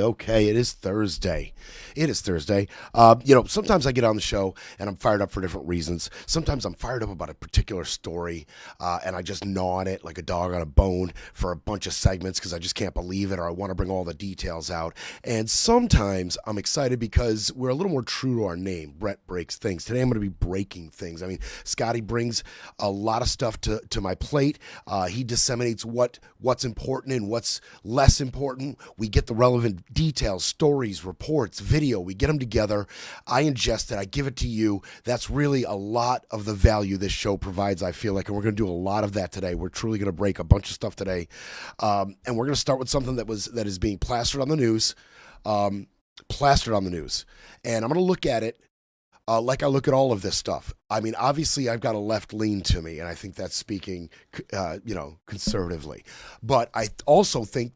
Okay, it is Thursday. It is Thursday. Sometimes I get on the show and I'm fired up for different reasons. Sometimes I'm fired up about a particular story and I just gnaw on it like a dog on a bone for a bunch of segments because I just can't believe it or I want to bring all the details out. And sometimes I'm excited because we're a little more true to our name. Brett breaks things. Today I'm going to be breaking things. I mean, Scotty brings a lot of stuff to my plate. He disseminates what's important and what's less important. We get the relevant details, stories, reports, video. We get them together. I ingest it. I give it to you. That's really a lot of the value this show provides, I feel like. And we're going to do a lot of that today. We're truly going to break a bunch of stuff today. And we're going to start with something that is being plastered on the news. And I'm going to look at it like I look at all of this stuff. I mean, obviously, I've got a left lean to me, and I think that's speaking, conservatively. But I also think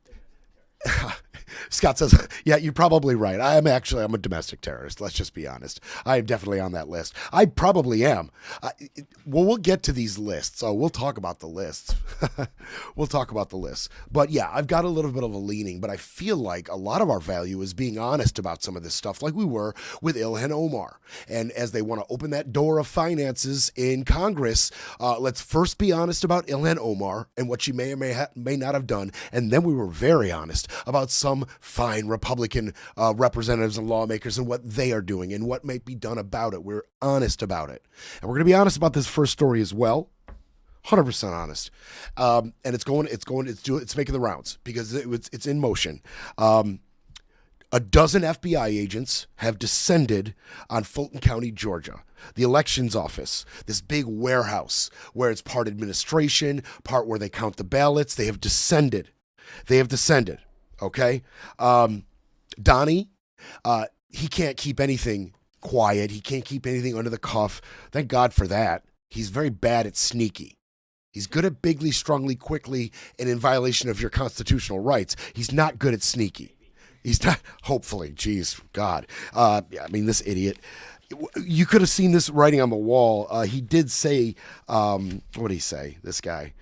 Scott says, yeah, you're probably right. I'm a domestic terrorist. Let's just be honest. I am definitely on that list. I probably am. We'll get to these lists. So we'll talk about the lists. But yeah, I've got a little bit of a leaning, but I feel like a lot of our value is being honest about some of this stuff, like we were with Ilhan Omar. And as they want to open that door of finances in Congress, let's first be honest about Ilhan Omar and what she may or may not have done. And then we were very honest about some fine Republican representatives and lawmakers and what they are doing and what might be done about it. We're honest about it. And we're going to be honest about this first story as well. 100% honest. And it's making the rounds because it's in motion. A dozen FBI agents have descended on Fulton County, Georgia, the elections office, this big warehouse where it's part administration, part where they count the ballots. They have descended. Okay. Donnie, he can't keep anything quiet. He can't keep anything under the cuff. Thank God for that. He's very bad at sneaky. He's good at bigly, strongly, quickly, and in violation of your constitutional rights. He's not good at sneaky. He's not, hopefully, geez, God. This idiot. You could have seen this writing on the wall. He did say, what did he say, this guy?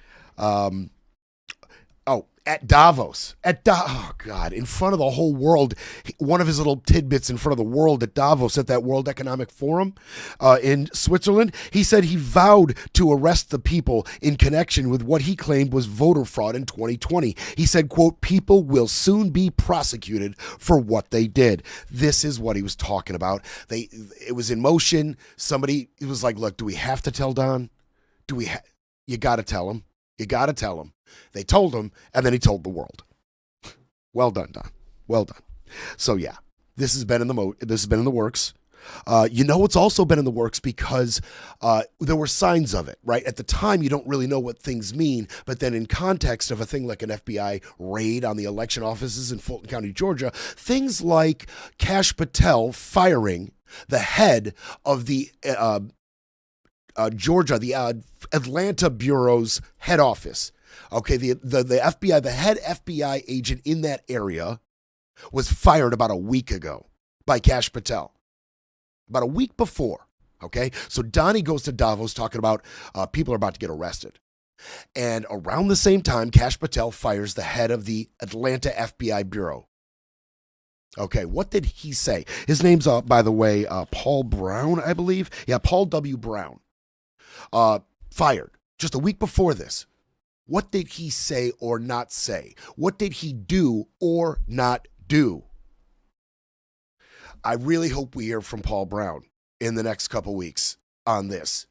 At Davos, in front of the whole world, one of his little tidbits in front of the world at Davos at that World Economic Forum in Switzerland, he said he vowed to arrest the people in connection with what he claimed was voter fraud in 2020. He said, quote, people will soon be prosecuted for what they did. This is what he was talking about. It was in motion. Somebody, it was like, look, do we have to tell Don? You got to tell him. You got to tell him. They told him, and then he told the world. Well done, Don. Well done. So yeah, this has been in the works. It's also been in the works because there were signs of it, right? At the time, you don't really know what things mean, but then in context of a thing like an FBI raid on the election offices in Fulton County, Georgia, things like Kash Patel firing the head of the the Atlanta Bureau's head office. Okay, the FBI, the head FBI agent in that area was fired about a week ago by Kash Patel. About a week before, okay? So Donnie goes to Davos talking about people are about to get arrested. And around the same time, Kash Patel fires the head of the Atlanta FBI Bureau. Okay, what did he say? His name's, by the way, Paul Brown, I believe. Yeah, Paul W. Brown. Fired just a week before this. What did he say or not say? What did he do or not do? I really hope we hear from Paul Brown in the next couple weeks on this.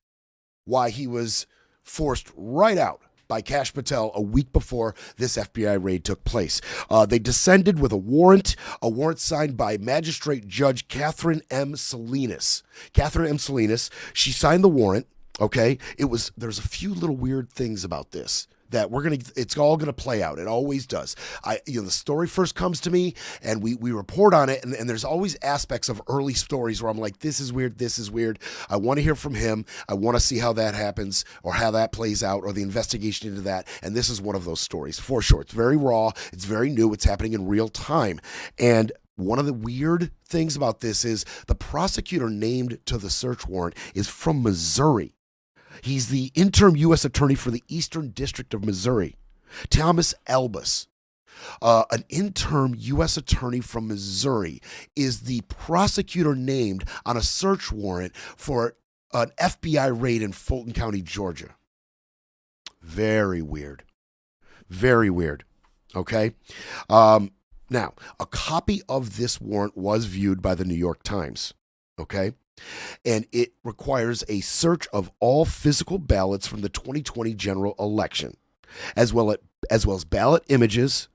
Why he was forced right out by Kash Patel a week before this FBI raid took place. They descended with a warrant signed by Magistrate Judge Catherine M. Salinas. Catherine M. Salinas, she signed the warrant, okay? There's a few little weird things about this that it's all gonna play out. It always does. The story first comes to me and we report on it, and there's always aspects of early stories where I'm like, this is weird. I want to hear from him. I want to see how that happens or how that plays out or the investigation into that. And this is one of those stories for sure. It's very raw. It's very new. It's happening in real time. And one of the weird things about this is the prosecutor named to the search warrant is from Missouri. He's the interim U.S. attorney for the Eastern District of Missouri, Thomas Albus. An interim U.S. attorney from Missouri is the prosecutor named on a search warrant for an FBI raid in Fulton County, Georgia. Very weird. Very weird. Okay. Now, a copy of this warrant was viewed by the New York Times. Okay. And it requires a search of all physical ballots from the 2020 general election, as well as ballot images,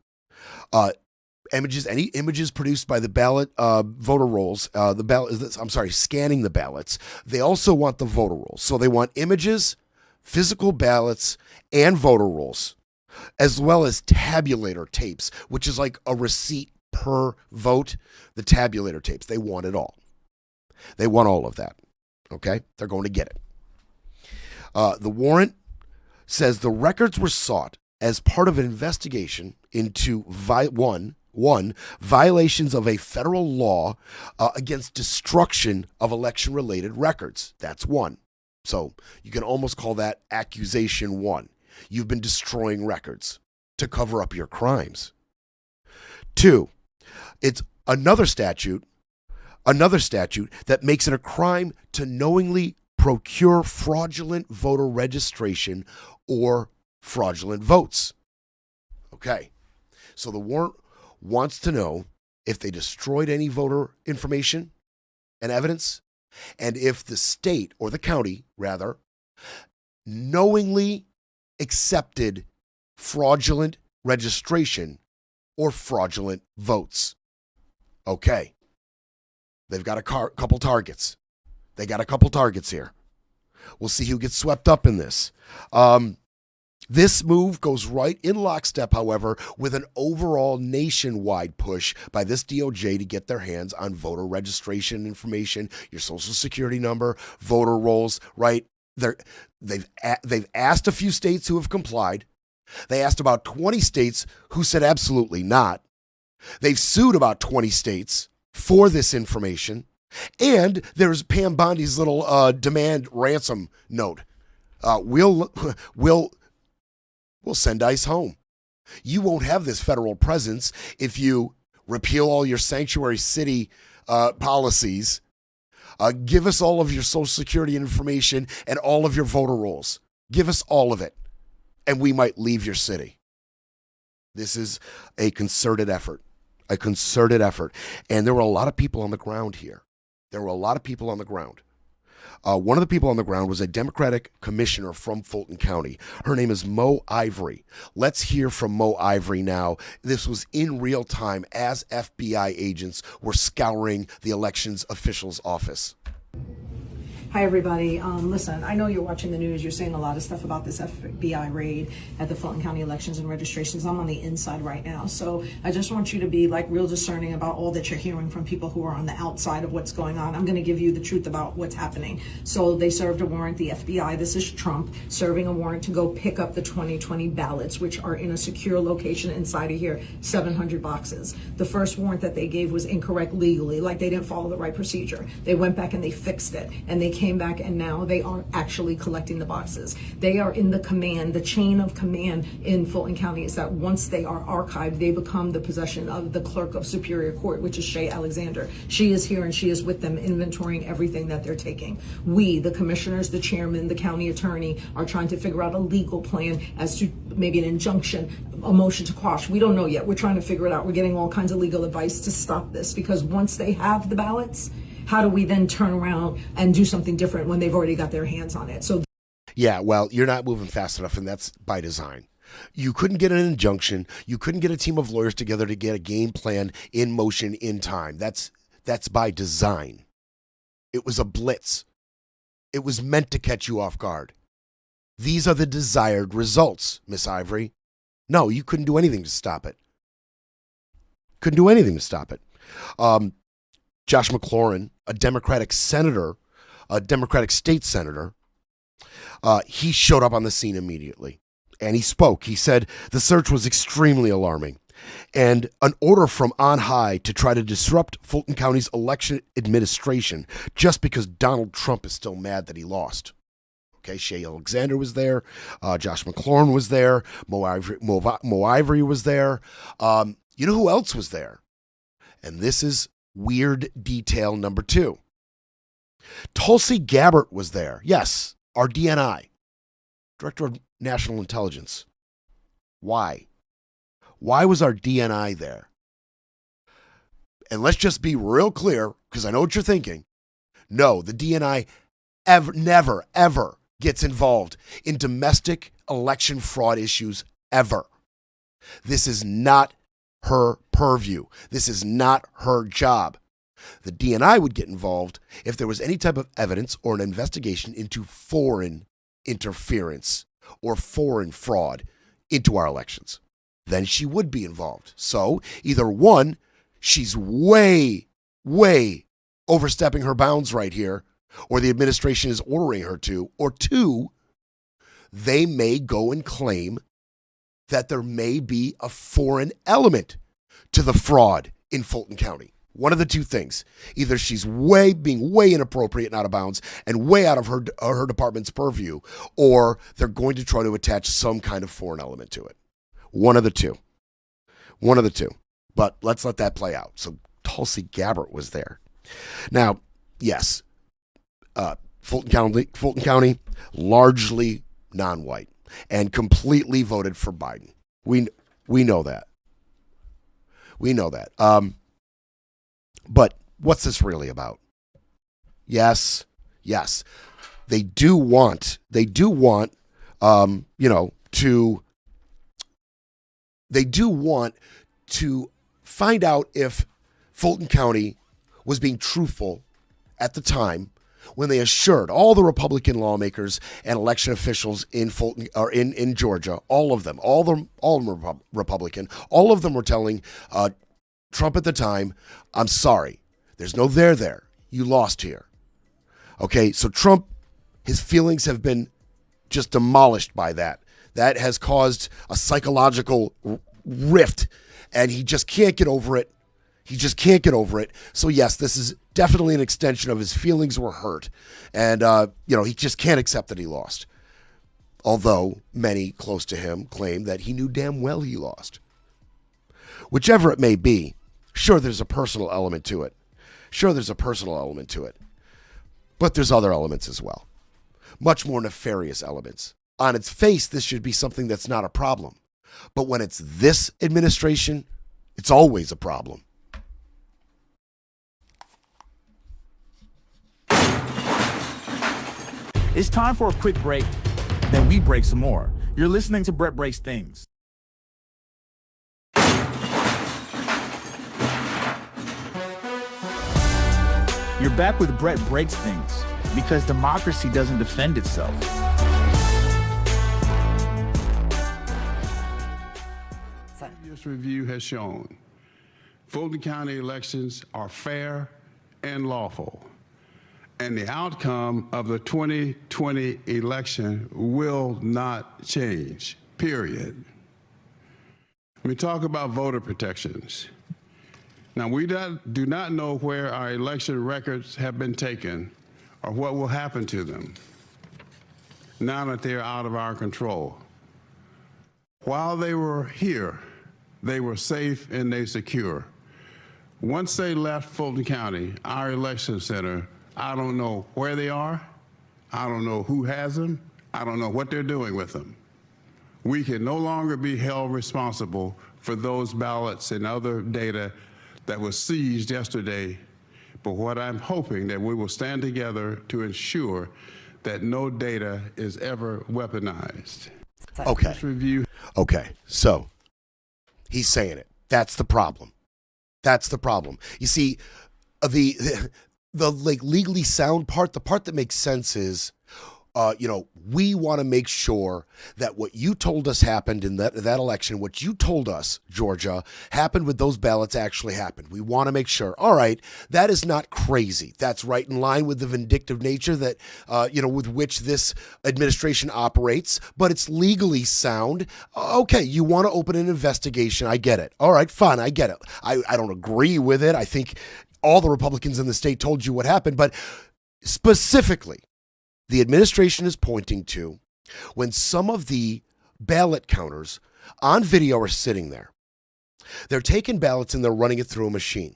any images produced by the ballot voter rolls. Scanning the ballots. They also want the voter rolls, so they want images, physical ballots, and voter rolls, as well as tabulator tapes, which is like a receipt per vote. The tabulator tapes, they want it all. They want all of that. Okay? They're going to get it. The warrant says the records were sought as part of an investigation into violations of a federal law against destruction of election-related records. That's one. So you can almost call that accusation one. You've been destroying records to cover up your crimes. Two, it's another statute that makes it a crime to knowingly procure fraudulent voter registration or fraudulent votes. Okay, so the warrant wants to know if they destroyed any voter information and evidence, and if the state, or the county rather, knowingly accepted fraudulent registration or fraudulent votes. Okay. They've got a couple targets. They got a couple targets here. We'll see who gets swept up in this. This move goes right in lockstep, however, with an overall nationwide push by this DOJ to get their hands on voter registration information, your social security number, voter rolls, right? They've asked a few states who have complied. They asked about 20 states who said absolutely not. They've sued about 20 states for this information. And there's Pam Bondi's little demand ransom note. We'll send ICE home. You won't have this federal presence if you repeal all your sanctuary city policies. Give us all of your social security information and all of your voter rolls. Give us all of it, and we might leave your city. This is a concerted effort. And there were a lot of people on the ground here. One of the people on the ground was a Democratic commissioner from Fulton County. Her name is Mo Ivory. Let's hear from Mo Ivory now. This was in real time as FBI agents were scouring the elections official's office. Hi, everybody. Listen, I know you're watching the news. You're seeing a lot of stuff about this FBI raid at the Fulton County elections and registrations. I'm on the inside right now. So I just want you to be like real discerning about all that you're hearing from people who are on the outside of what's going on. I'm going to give you the truth about what's happening. So they served a warrant, the FBI, this is Trump, serving a warrant to go pick up the 2020 ballots, which are in a secure location inside of here, 700 boxes. The first warrant that they gave was incorrect legally, like they didn't follow the right procedure. They went back and they fixed it, and they came back and now they are actually collecting the boxes. They are in the chain of command in Fulton County is that once they are archived, they become the possession of the clerk of Superior Court, which is Shay Alexander. She is here and she is with them inventorying everything that they're taking. We, the commissioners, the chairman, the county attorney, are trying to figure out a legal plan as to maybe an injunction, a motion to quash. We don't know yet. We're trying to figure it out. We're getting all kinds of legal advice to stop this, because once they have the ballots, how do we then turn around and do something different when they've already got their hands on it? So, yeah, well, you're not moving fast enough, and that's by design. You couldn't get an injunction. You couldn't get a team of lawyers together to get a game plan in motion in time. That's by design. It was a blitz. It was meant to catch you off guard. These are the desired results, Miss Ivory. No, you couldn't do anything to stop it. Josh McLaurin, a Democratic senator, a Democratic state senator, he showed up on the scene immediately, and he spoke. He said the search was extremely alarming, and an order from on high to try to disrupt Fulton County's election administration just because Donald Trump is still mad that he lost. Okay, Shea Alexander was there. Josh McLaurin was there. Mo Ivory was there. You know who else was there? And this is weird detail number 2. Tulsi Gabbard was there. Yes, our DNI, Director of National Intelligence. Why? Why was our DNI there? And let's just be real clear, because I know what you're thinking. No, the DNI never, ever gets involved in domestic election fraud issues, ever. This is not her purview. This is not her job. The DNI would get involved if there was any type of evidence or an investigation into foreign interference or foreign fraud into our elections. Then she would be involved. So either one, she's way overstepping her bounds right here, or the administration is ordering her to, or 2, they may go and claim that there may be a foreign element to the fraud in Fulton County. One of the 2 things. Either she's being way inappropriate and out of bounds and way out of her department's purview, or they're going to try to attach some kind of foreign element to it. One of the two. One of the two. But let's let that play out. So Tulsi Gabbard was there. Now, yes, Fulton County, largely non-white and completely voted for Biden. We know that. We know that. But what's this really about? Yes. They do want, they do want to find out if Fulton County was being truthful at the time when they assured all the Republican lawmakers and election officials in Fulton or in Georgia, all of them were Republican. All of them were telling Trump at the time, "I'm sorry, there's no there. You lost here." Okay, so Trump, his feelings have been just demolished by that. That has caused a psychological rift, and he just can't get over it. So yes, this is definitely an extension of his feelings were hurt. And, he just can't accept that he lost. Although many close to him claim that he knew damn well he lost. Whichever it may be, sure, there's a personal element to it. But there's other elements as well. Much more nefarious elements. On its face, this should be something that's not a problem. But when it's this administration, it's always a problem. It's time for a quick break, then we break some more. You're listening to Brett Breaks Things. You're back with Brett Breaks Things, because democracy doesn't defend itself. Previous review has shown Fulton County elections are fair and lawful, and the outcome of the 2020 election will not change, period. Let me talk about voter protections. Now, we do not know where our election records have been taken or what will happen to them now that they're out of our control. While they were here, they were safe and they secure. Once they left Fulton County, our election center, I don't know where they are. I don't know who has them. I don't know what they're doing with them. We can no longer be held responsible for those ballots and other data that was seized yesterday. But what I'm hoping that we will stand together to ensure that no data is ever weaponized. Okay, so he's saying it. That's the problem. You see, the legally sound part, the part that makes sense is, we want to make sure that what you told us happened in that election, what you told us, Georgia, happened with those ballots actually happened. We want to make sure. All right, that is not crazy. That's right in line with the vindictive nature that, with which this administration operates, but it's legally sound. Okay, you want to open an investigation. I get it. All right, fine, I get it. I don't agree with it. I think all the Republicans in the state told you what happened, but specifically, the administration is pointing to when some of the ballot counters on video are sitting there. They're taking ballots and they're running it through a machine.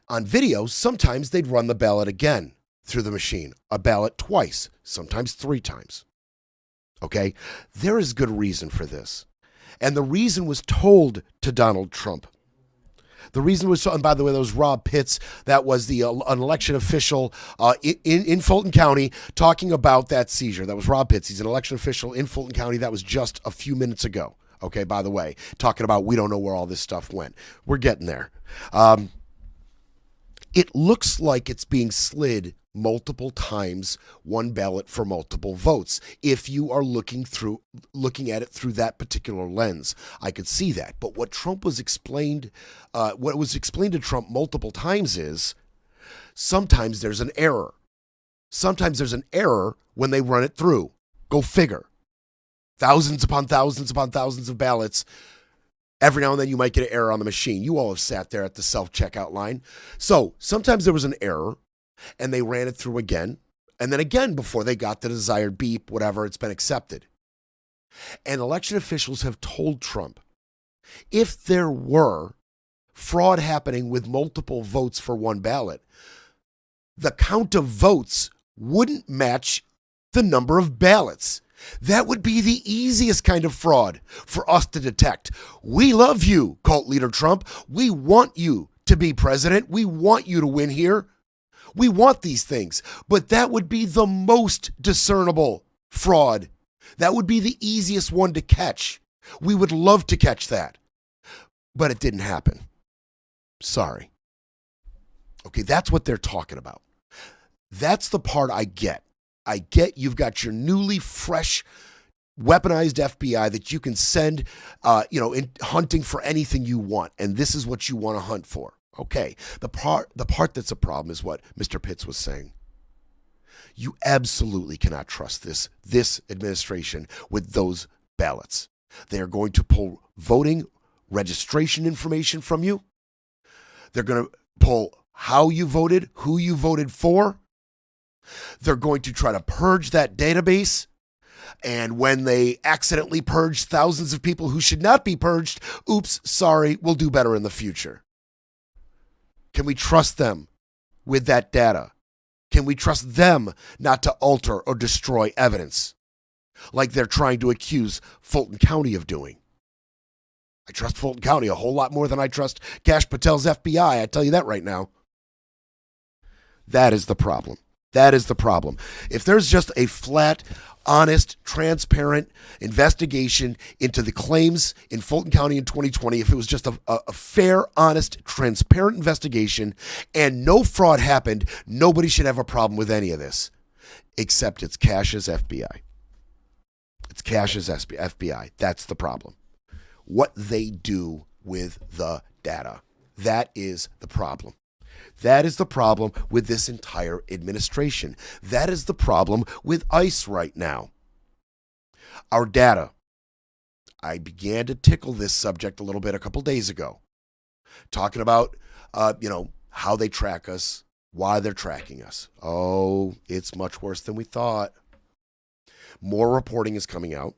On video, sometimes they'd run the ballot again through the machine, a ballot twice, sometimes 3 times. Okay? There is good reason for this. And the reason was told to Donald Trump. The reason was, and by the way, that was Rob Pitts. That was an election official in Fulton County talking about that seizure. That was Rob Pitts. He's an election official in Fulton County. That was just a few minutes ago. Okay, by the way, talking about we don't know where all this stuff went. We're getting there. It looks like it's being slid multiple times, one ballot for multiple votes. If you are looking at it through that particular lens, I could see that. But what was explained to Trump multiple times is sometimes there's an error. Sometimes there's an error when they run it through. Go figure. Thousands upon thousands upon thousands of ballots. Every now and then you might get an error on the machine. You all have sat there at the self-checkout line. So sometimes there was an error, and they ran it through again, and then again before they got the desired beep, whatever, it's been accepted. And election officials have told Trump, if there were fraud happening with multiple votes for one ballot, the count of votes wouldn't match the number of ballots. That would be the easiest kind of fraud for us to detect. We love you, cult leader Trump. We want you to be president. We want you to win here. We want these things, but that would be the most discernible fraud. That would be the easiest one to catch. We would love to catch that, but it didn't happen. Sorry. Okay, that's what they're talking about. That's the part I get. I get you've got your newly fresh weaponized FBI that you can send, in hunting for anything you want, and this is what you want to hunt for. Okay, the part that's a problem is what Mr. Pitts was saying. You absolutely cannot trust this administration with those ballots. They are going to pull voting registration information from you. They're going to pull how you voted, who you voted for. They're going to try to purge that database. And when they accidentally purge thousands of people who should not be purged, oops, sorry, we'll do better in the future. Can we trust them with that data? Can we trust them not to alter or destroy evidence like they're trying to accuse Fulton County of doing? I trust Fulton County a whole lot more than I trust Kash Patel's FBI. I tell you that right now. That is the problem. That is the problem. If there's just a flat, honest, transparent investigation into the claims in Fulton County in 2020, if it was just a fair, honest, transparent investigation and no fraud happened, nobody should have a problem with any of this, except it's Kash's FBI. It's Kash's FBI. That's the problem. What they do with the data. That is the problem. That is the problem with this entire administration. That is the problem with ICE right now. Our data. I began to tickle this subject a little bit a couple days ago, talking about, how they track us, why they're tracking us. Oh, it's much worse than we thought. More reporting is coming out.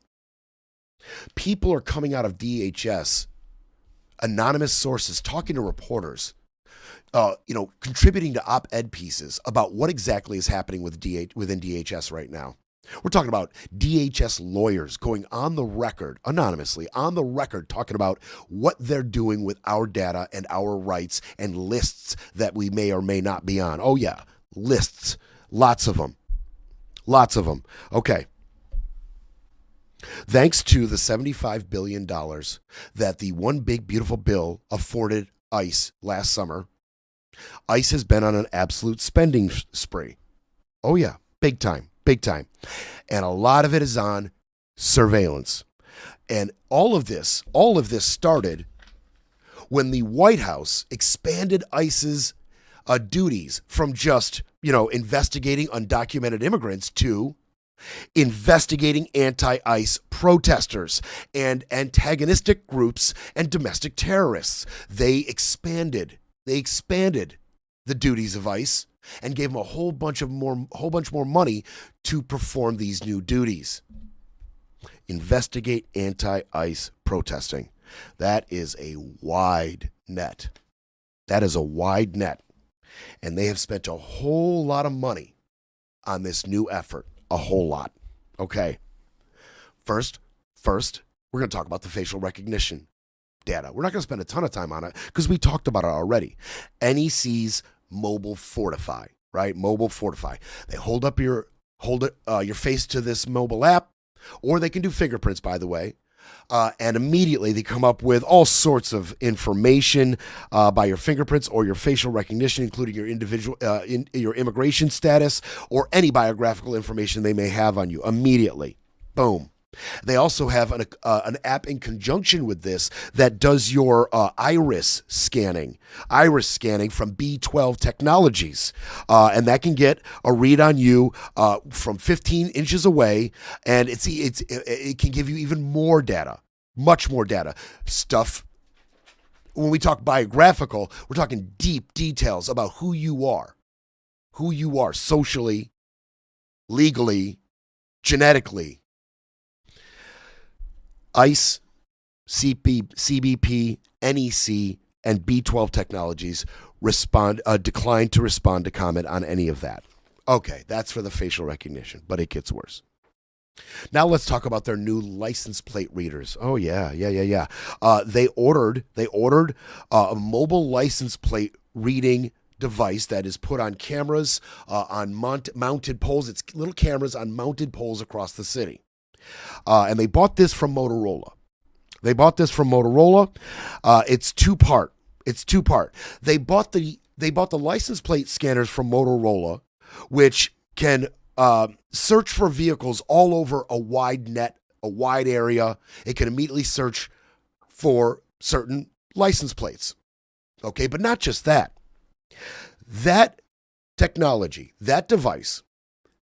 People are coming out of DHS, anonymous sources, talking to reporters, contributing to op-ed pieces about what exactly is happening within DHS right now. We're talking about DHS lawyers going on the record, anonymously, on the record, talking about what they're doing with our data and our rights and lists that we may or may not be on. Oh, yeah, lists. Lots of them. Lots of them. Okay. Thanks to the $75 billion that the One Big Beautiful Bill afforded ICE last summer, ICE has been on an absolute spending spree. Oh, yeah, big time, big time. And a lot of it is on surveillance. And all of this started when the White House expanded ICE's duties from just, investigating undocumented immigrants to investigating anti-ICE protesters and antagonistic groups and domestic terrorists. They expanded the duties of ICE and gave them a whole bunch more money to perform these new duties. Investigate anti-ICE protesting. That is a wide net. That is a wide net. And they have spent a whole lot of money on this new effort. A whole lot. Okay. First, we're going to talk about the facial recognition data. We're not going to spend a ton of time on it because we talked about it already. NEC's Mobile Fortify, right? Mobile Fortify. They hold your face to this mobile app, or they can do fingerprints, by the way. And immediately they come up with all sorts of information by your fingerprints or your facial recognition, including your your immigration status or any biographical information they may have on you. Immediately, boom. They also have an app in conjunction with this that does your iris scanning from B12 Technologies. And that can get a read on you from 15 inches away, and it can give you even more data, much more data. Stuff, when we talk biographical, we're talking deep details about who you are socially, legally, genetically. ICE, CBP, NEC, and B12 Technologies declined to respond to comment on any of that. Okay, that's for the facial recognition, but it gets worse. Now let's talk about their new license plate readers. Oh yeah. They ordered a mobile license plate reading device that is put on cameras on mounted poles. It's little cameras on mounted poles across the city. And they bought this from Motorola. It's two-part. They bought the license plate scanners from Motorola, which can search for vehicles all over a wide area. It can immediately search for certain license plates. Okay, but not just that. That technology, that device,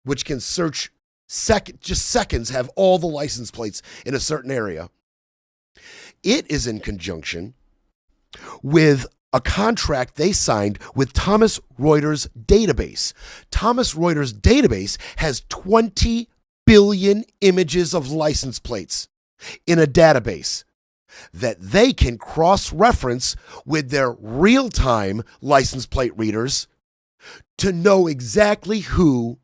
which can search just seconds, have all the license plates in a certain area. It is in conjunction with a contract they signed with Thomson Reuters database. Thomson Reuters database has 20 billion images of license plates in a database that they can cross-reference with their real-time license plate readers to know exactly who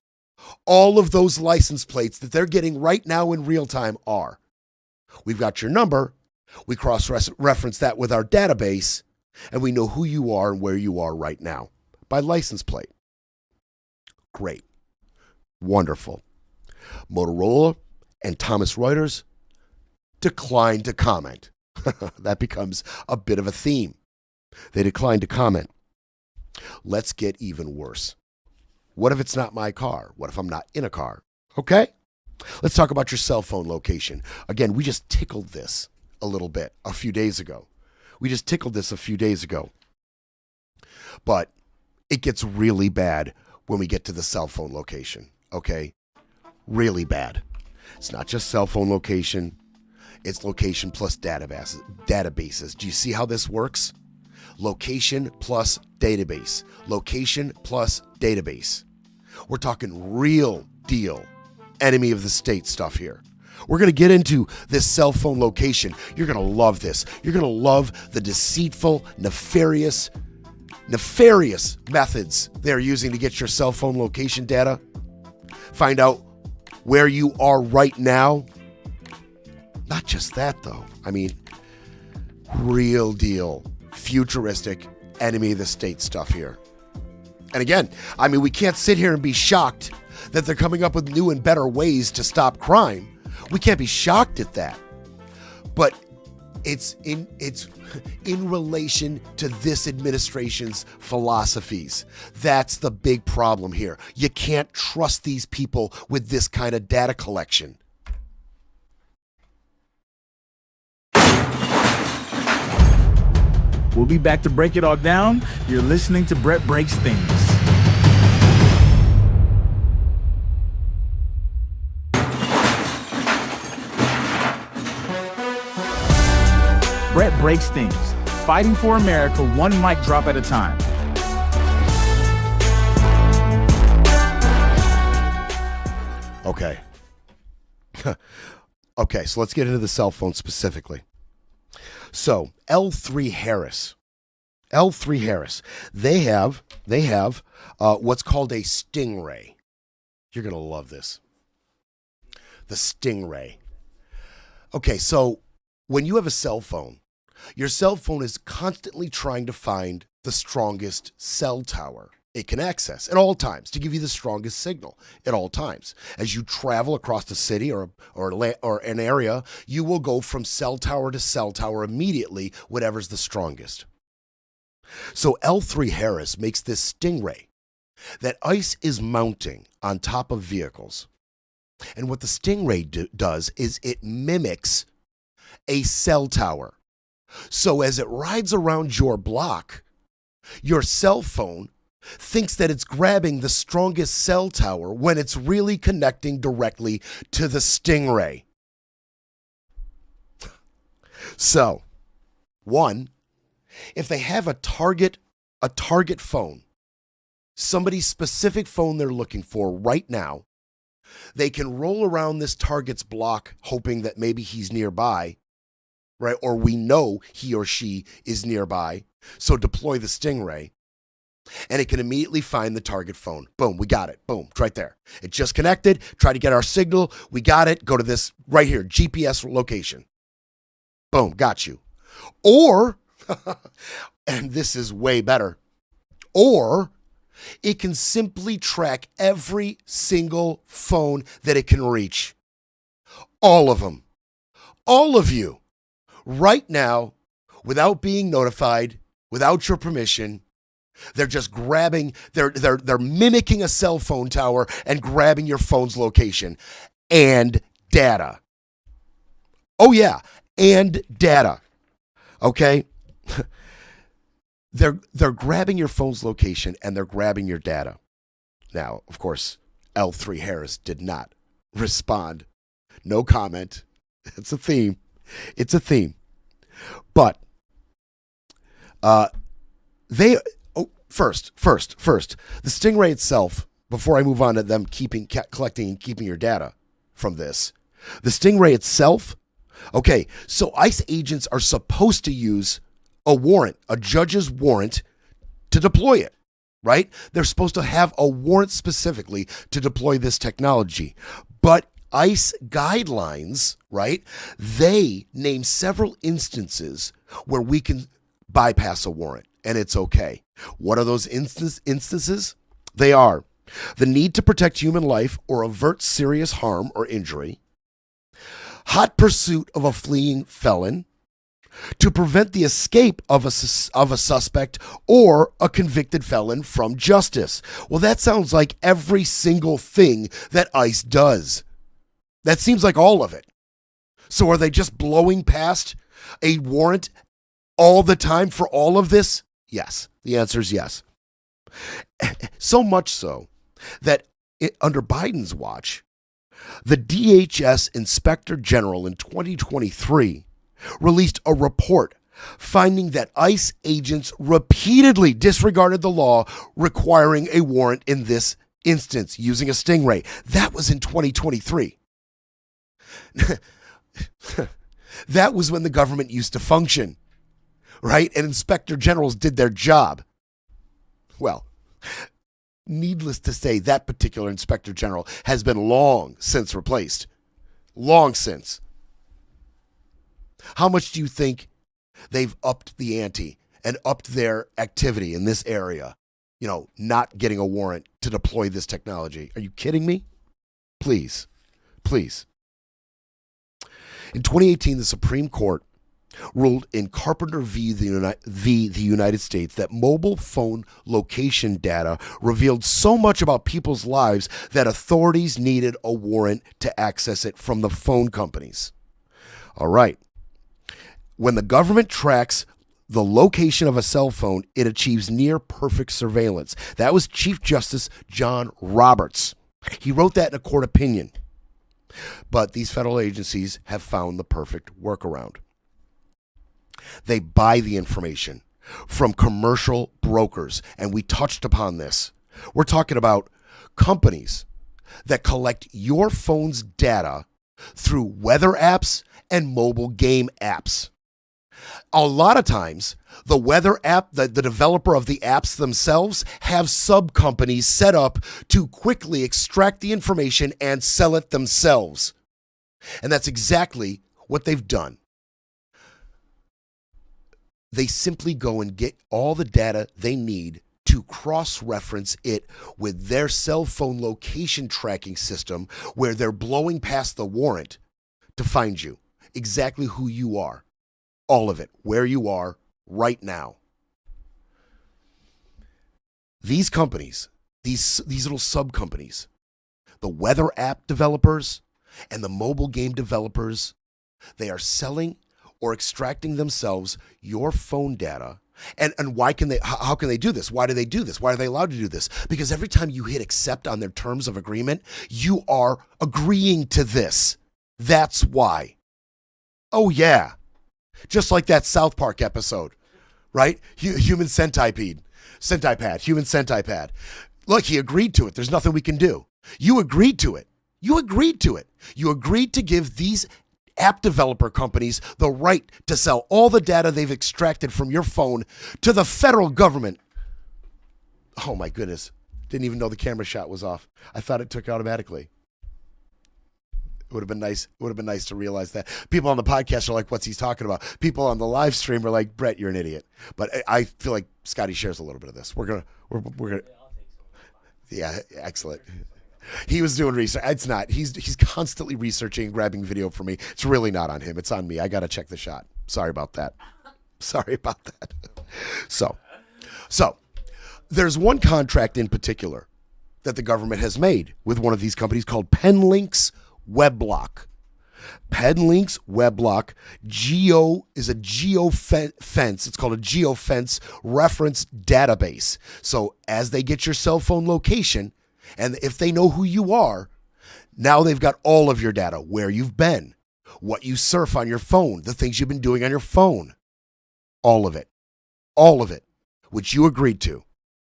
all of those license plates that they're getting right now in real time are. We've got your number. We cross-reference that with our database, and we know who you are and where you are right now by license plate. Great. Wonderful. Motorola and Thomson Reuters declined to comment. That becomes a bit of a theme. They declined to comment. Let's get even worse. What if it's not my car? What if I'm not in a car? Okay? Let's talk about your cell phone location. Again, we just tickled this a little bit a few days ago. But it gets really bad when we get to the cell phone location. Okay? Really bad. It's not just cell phone location. It's location plus databases. Do you see how this works? Location plus database. Location plus database. We're talking real deal enemy of the state stuff here. We're going to get into this cell phone location. You're going to love this. You're going to love the deceitful, nefarious methods they're using to get your cell phone location data. Find out where you are right now. Not just that, though. I mean, real deal, futuristic, enemy of the state stuff here. And again, I mean, we can't sit here and be shocked that they're coming up with new and better ways to stop crime. We can't be shocked at that. But it's in relation to this administration's philosophies. That's the big problem here. You can't trust these people with this kind of data collection. We'll be back to break it all down. You're listening to Brett Breaks Things. Brett Breaks Things, fighting for America one mic drop at a time. Okay, so let's get into the cell phone specifically. So L3 Harris, they have what's called a stingray. You're gonna love this. The stingray. Okay, so when you have a cell phone, your cell phone is constantly trying to find the strongest cell tower it can access at all times to give you the strongest signal at all times. As you travel across the city or an area, you will go from cell tower to cell tower immediately, whatever's the strongest. So L3 Harris makes this stingray that ICE is mounting on top of vehicles. And what the stingray does is it mimics a cell tower. So as it rides around your block, your cell phone thinks that it's grabbing the strongest cell tower when it's really connecting directly to the stingray. So, one, if they have a target phone, somebody's specific phone they're looking for right now, they can roll around this target's block hoping that maybe he's nearby, right? Or we know he or she is nearby. So deploy the stingray and it can immediately find the target phone. Boom, we got it. Boom, it's right there. It just connected, try to get our signal. We got it. Go to this right here, GPS location. Boom, got you. Or, and this is way better, or it can simply track every single phone that it can reach. All of them. All of you. Right now, without being notified, without your permission, they're just grabbing, they're mimicking a cell phone tower and grabbing your phone's location and data. Oh yeah, and data. Okay? They're grabbing your phone's location and they're grabbing your data. Now, of course, L3 Harris did not respond. No comment. It's a theme. It's a theme. But first, the stingray itself, before I move on to them collecting and keeping your data from this, the stingray itself, okay, so ICE agents are supposed to use a warrant, a judge's warrant, to deploy it, right? They're supposed to have a warrant specifically to deploy this technology. But ICE guidelines, right? They name several instances where we can bypass a warrant, and it's okay. What are those instances? They are the need to protect human life or avert serious harm or injury, hot pursuit of a fleeing felon, to prevent the escape of a suspect or a convicted felon from justice. Well, that sounds like every single thing that ICE does. That seems like all of it. So are they just blowing past a warrant all the time for all of this? Yes. The answer is yes. So much so that under Biden's watch, the DHS Inspector General in 2023 released a report finding that ICE agents repeatedly disregarded the law requiring a warrant in this instance using a stingray. That was in 2023. That was when the government used to function, right? And inspector generals did their job. Well, needless to say, that particular inspector general has been long since replaced. Long since. How much do you think they've upped the ante and upped their activity in this area? You know, not getting a warrant to deploy this technology. Are you kidding me? Please. In 2018, the Supreme Court ruled in Carpenter v. the United States that mobile phone location data revealed so much about people's lives that authorities needed a warrant to access it from the phone companies. All right. When the government tracks the location of a cell phone, it achieves near perfect surveillance. That was Chief Justice John Roberts. He wrote that in a court opinion. But these federal agencies have found the perfect workaround. They buy the information from commercial brokers, and we touched upon this. We're talking about companies that collect your phone's data through weather apps and mobile game apps. A lot of times, the weather app, the developer of the apps themselves have sub companies set up to quickly extract the information and sell it themselves. And that's exactly what they've done. They simply go and get all the data they need to cross-reference it with their cell phone location tracking system, where they're blowing past the warrant to find you, exactly who you are, all of it, where you are right now. These companies, these little sub-companies, the weather app developers and the mobile game developers, they are selling or extracting themselves your phone data. And how can they do this? Why do they do this? Why are they allowed to do this? Because every time you hit accept on their terms of agreement, you are agreeing to this. That's why. Oh yeah. Just like that South Park episode, right? Human centipede. Human centipede. Look, he agreed to it. There's nothing we can do. You agreed to it. You agreed to it. You agreed to give these app developer companies the right to sell all the data they've extracted from your phone to the federal government. Oh my goodness. Didn't even know the camera shot was off. I thought it took automatically. It would have been nice. It would have been nice to realize that. People on the podcast are like, what's he talking about? People on the live stream are like, Brett, you're an idiot. But I feel like Scotty shares a little bit of this. We're gonna. Yeah, excellent. He was doing research. It's not. He's constantly researching, grabbing video for me. It's really not on him. It's on me. I got to check the shot. Sorry about that. So there's one contract in particular that the government has made with one of these companies called Penlink's Webblock. Penlink's Webblock is a geofence. It's called a geofence reference database. So as they get your cell phone location, and if they know who you are, now they've got all of your data, where you've been, what you surf on your phone, the things you've been doing on your phone. All of it, which you agreed to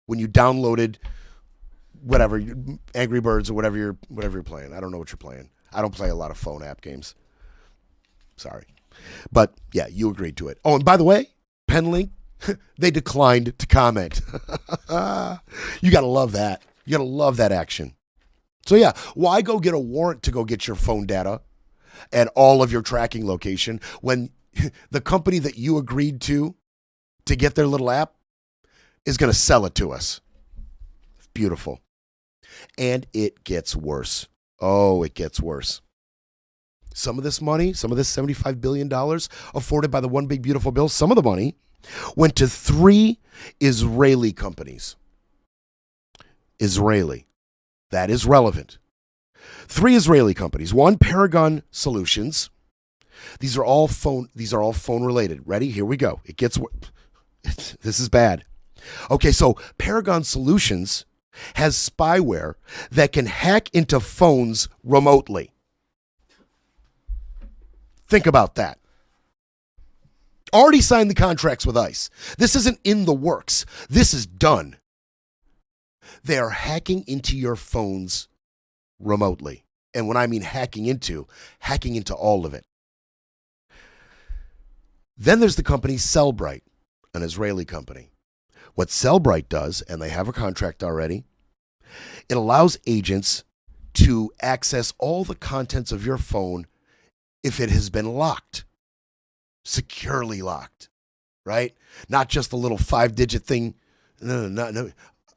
when you downloaded whatever, Angry Birds or whatever you're playing. I don't know what you're playing. I don't play a lot of phone app games. Sorry. But yeah, you agreed to it. Oh, and by the way, Penlink, they declined to comment. You got to love that. You got to love that action. So yeah, why go get a warrant to go get your phone data and all of your tracking location when the company that you agreed to get their little app is going to sell it to us? It's beautiful. And it gets worse. Oh, it gets worse. Some of this money, some of this $75 billion afforded by the One Big Beautiful Bill, some of the money went to 3 Israeli companies. Israeli. That is relevant. 3 Israeli companies. One, Paragon Solutions. These are all phone related. Ready? Here we go. This is bad. Okay, so Paragon Solutions has spyware that can hack into phones remotely. Think about that. Already signed the contracts with ICE. This isn't in the works. This is done. They are hacking into your phones remotely. And when I mean hacking into all of it. Then there's the company Cellbrite, an Israeli company. What Cellbrite does, and they have a contract already, it allows agents to access all the contents of your phone if it has been locked, securely locked, right? Not just a little 5-digit thing. No.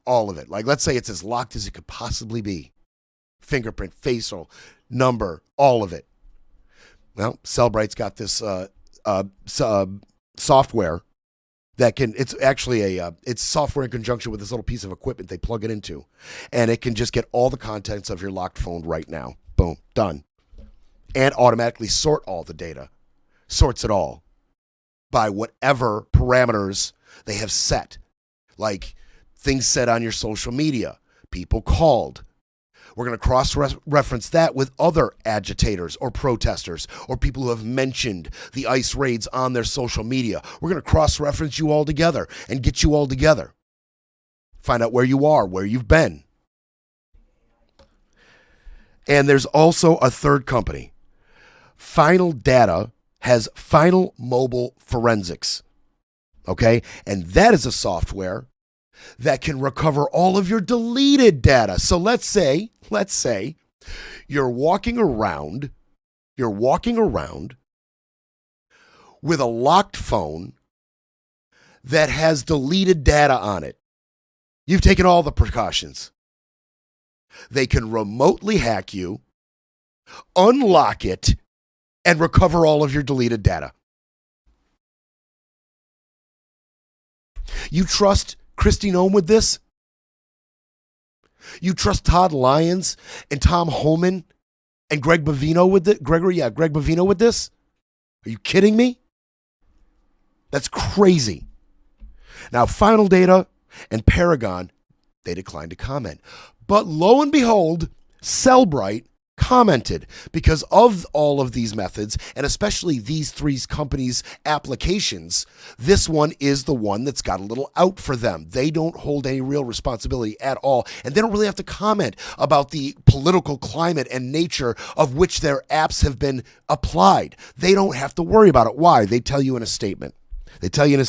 All of it. Like, let's say it's as locked as it could possibly be. Fingerprint, facial, number, all of it. Well, Cellbrite's got this software that can, it's actually it's software in conjunction with this little piece of equipment they plug it into. And it can just get all the contents of your locked phone right now. Boom, done. And automatically sort all the data. Sorts it all by whatever parameters they have set. Like things said on your social media, people called. We're going to cross-reference that with other agitators or protesters or people who have mentioned the ICE raids on their social media. We're going to cross-reference you all together and get you all together. Find out where you are, where you've been. And there's also a third company Final Data has Final Mobile Forensics. Okay? And that is a software that can recover all of your deleted data. So let's say you're walking around with a locked phone that has deleted data on it. You've taken all the precautions. They can remotely hack you, unlock it, and recover all of your deleted data. You trust Kristi Noem with this? You trust Todd Lyons and Tom Homan and Greg Bovino with it? Greg Bovino with this? Are you kidding me? That's crazy. Now, Final Data and Paragon, they declined to comment. But lo and behold, Cellbrite commented because of all of these methods, and especially these three companies' applications. This one is the one that's got a little out for them. They don't hold any real responsibility at all, and they don't really have to comment about the political climate and nature of which their apps have been applied. They don't have to worry about it. Why? They tell you in a statement. They said in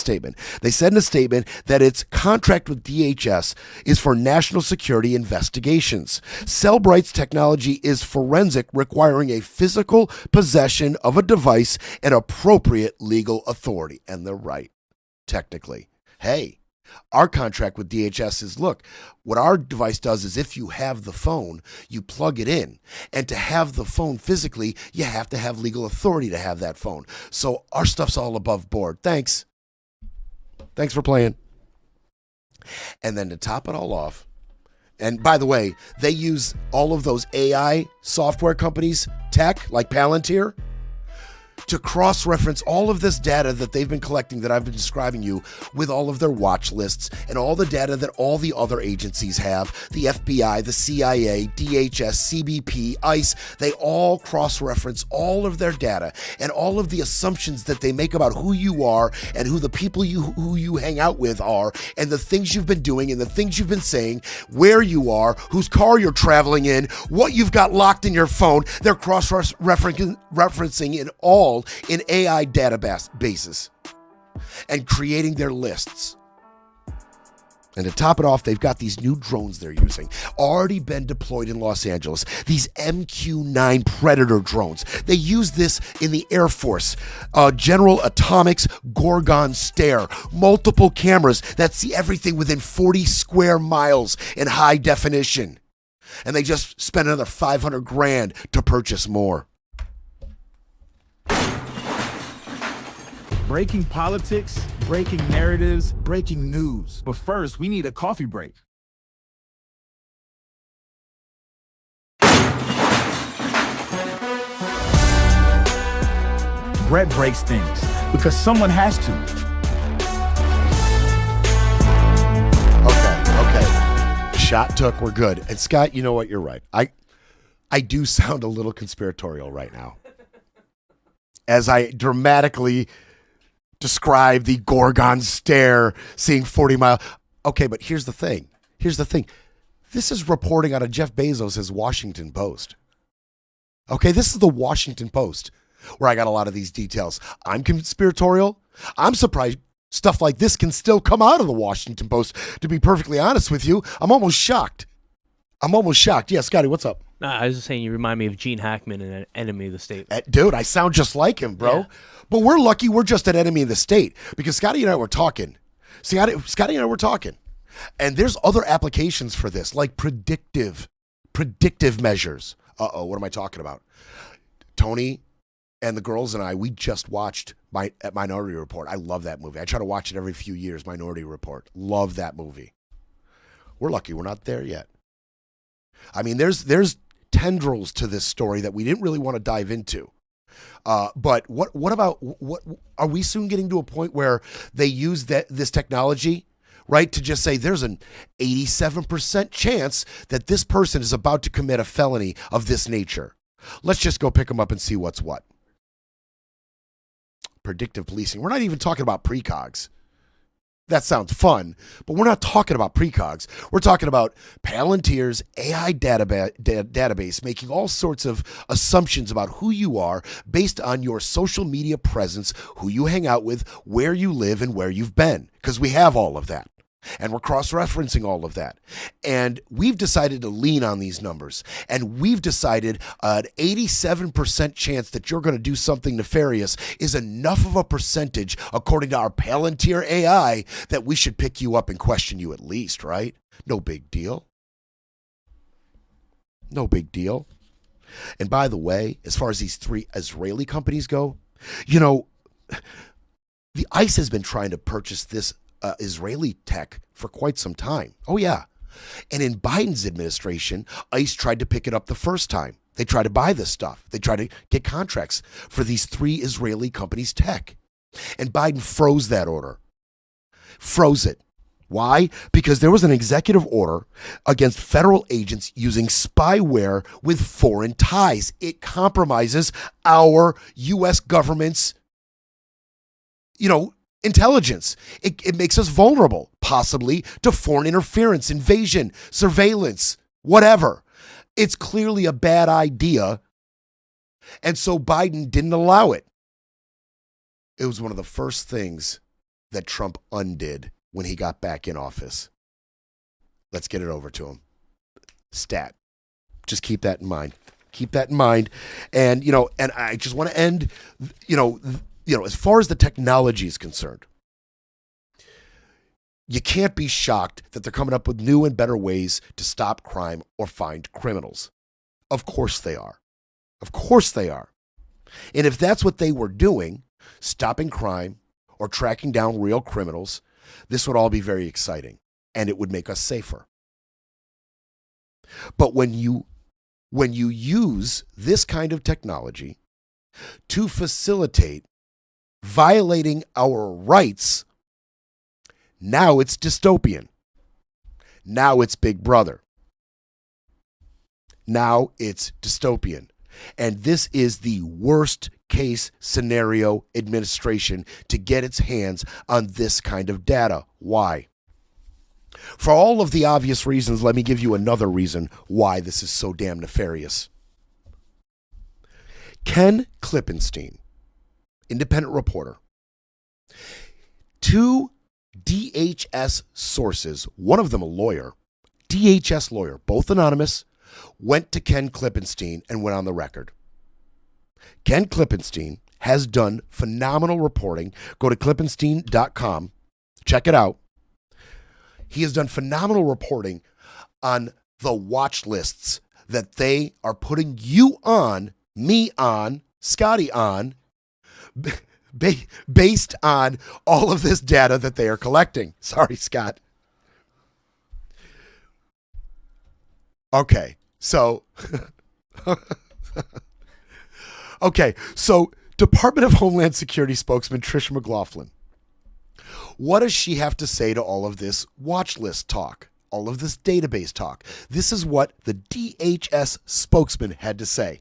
a statement that its contract with DHS is for national security investigations. Cellbrite's technology is forensic, requiring a physical possession of a device and appropriate legal authority. And they're right, technically. Hey, our contract with DHS is, look, what our device does is if you have the phone, you plug it in. And to have the phone physically, you have to have legal authority to have that phone. So our stuff's all above board. Thanks for playing. And then to top it all off, and by the way, they use all of those AI software companies, tech, like Palantir, to cross-reference all of this data that they've been collecting that I've been describing you with all of their watch lists and all the data that all the other agencies have, the FBI, the CIA, DHS, CBP, ICE. They all cross-reference all of their data and all of the assumptions that they make about who you are and who the people who you hang out with are and the things you've been doing and the things you've been saying, where you are, whose car you're traveling in, what you've got locked in your phone. They're cross-referencing it all in AI databases and creating their lists. And to top it off, they've got these new drones they're using, already been deployed in Los Angeles, these MQ-9 Predator drones. They use this in the Air Force. General Atomics Gorgon Stare, multiple cameras that see everything within 40 square miles in high definition. And they just spent another $500,000 to purchase more. Breaking politics, breaking narratives, breaking news. But first, we need a coffee break. Brett breaks things because someone has to. Okay. Shot took, we're good. And Scott, you know what? You're right. I do sound a little conspiratorial right now, as I dramatically describe the Gorgon Stare seeing 40 miles. Okay, but here's the thing. This is reporting out of Jeff Bezos' Washington Post. Okay, this is the Washington Post where I got a lot of these details. I'm conspiratorial. I'm surprised stuff like this can still come out of the Washington Post, to be perfectly honest with you. I'm almost shocked. Yeah, Scotty, what's up? No, I was just saying you remind me of Gene Hackman in An Enemy of the State. Dude, I sound just like him, bro. Yeah. But we're lucky we're just an enemy of the state because Scotty and I were talking. And there's other applications for this, like predictive measures. What am I talking about? Tony and the girls and I, we just watched Minority Report. I love that movie. I try to watch it every few years, Minority Report. Love that movie. We're lucky we're not there yet. I mean, there's tendrils to this story that we didn't really want to dive into. But what about are we soon getting to a point where they use this technology, right, to just say there's an 87% chance that this person is about to commit a felony of this nature. Let's just go pick them up and see what's what. Predictive policing. We're not even talking about precogs. That sounds fun, but we're not talking about precogs. We're talking about Palantir's AI database making all sorts of assumptions about who you are based on your social media presence, who you hang out with, where you live, and where you've been, because we have all of that. And we're cross-referencing all of that. And we've decided to lean on these numbers. And we've decided an 87% chance that you're going to do something nefarious is enough of a percentage, according to our Palantir AI, that we should pick you up and question you at least, right? No big deal. No big deal. And by the way, as far as these 3 Israeli companies go, you know, the ICE has been trying to purchase this Israeli tech for quite some time. Oh, yeah. And in Biden's administration, ICE tried to pick it up the first time. They tried to buy this stuff. They tried to get contracts for these 3 Israeli companies' tech. And Biden froze that order. Froze it. Why? Because there was an executive order against federal agents using spyware with foreign ties. It compromises our U.S. government's, intelligence. It makes us vulnerable, possibly, to foreign interference, invasion, surveillance, whatever. It's clearly a bad idea. And so Biden didn't allow it. It was one of the first things that Trump undid when he got back in office. Let's get it over to him. Stat. Just keep that in mind. Keep that in mind. And, and I just want to end, as far as the technology is concerned, you can't be shocked that they're coming up with new and better ways to stop crime or find criminals. Of course they are. Of course they are. And if that's what they were doing, stopping crime or tracking down real criminals, this would all be very exciting and it would make us safer. But when you use this kind of technology to facilitate violating our rights, now it's dystopian. Now it's Big Brother. Now it's dystopian. And this is the worst case scenario administration to get its hands on this kind of data. Why? For all of the obvious reasons, let me give you another reason why this is so damn nefarious. Ken Klippenstein, independent reporter, 2 DHS sources, one of them a lawyer, DHS lawyer, both anonymous, went to Ken Klippenstein and went on the record. Ken Klippenstein has done phenomenal reporting. Go to klippenstein.com. Check it out. He has done phenomenal reporting on the watch lists that they are putting you on, me on, Scotty on, based on all of this data that they are collecting. Sorry, Scott. Okay, so Department of Homeland Security spokesman Tricia McLaughlin. What does she have to say to all of this watch list talk, all of this database talk? This is what the DHS spokesman had to say.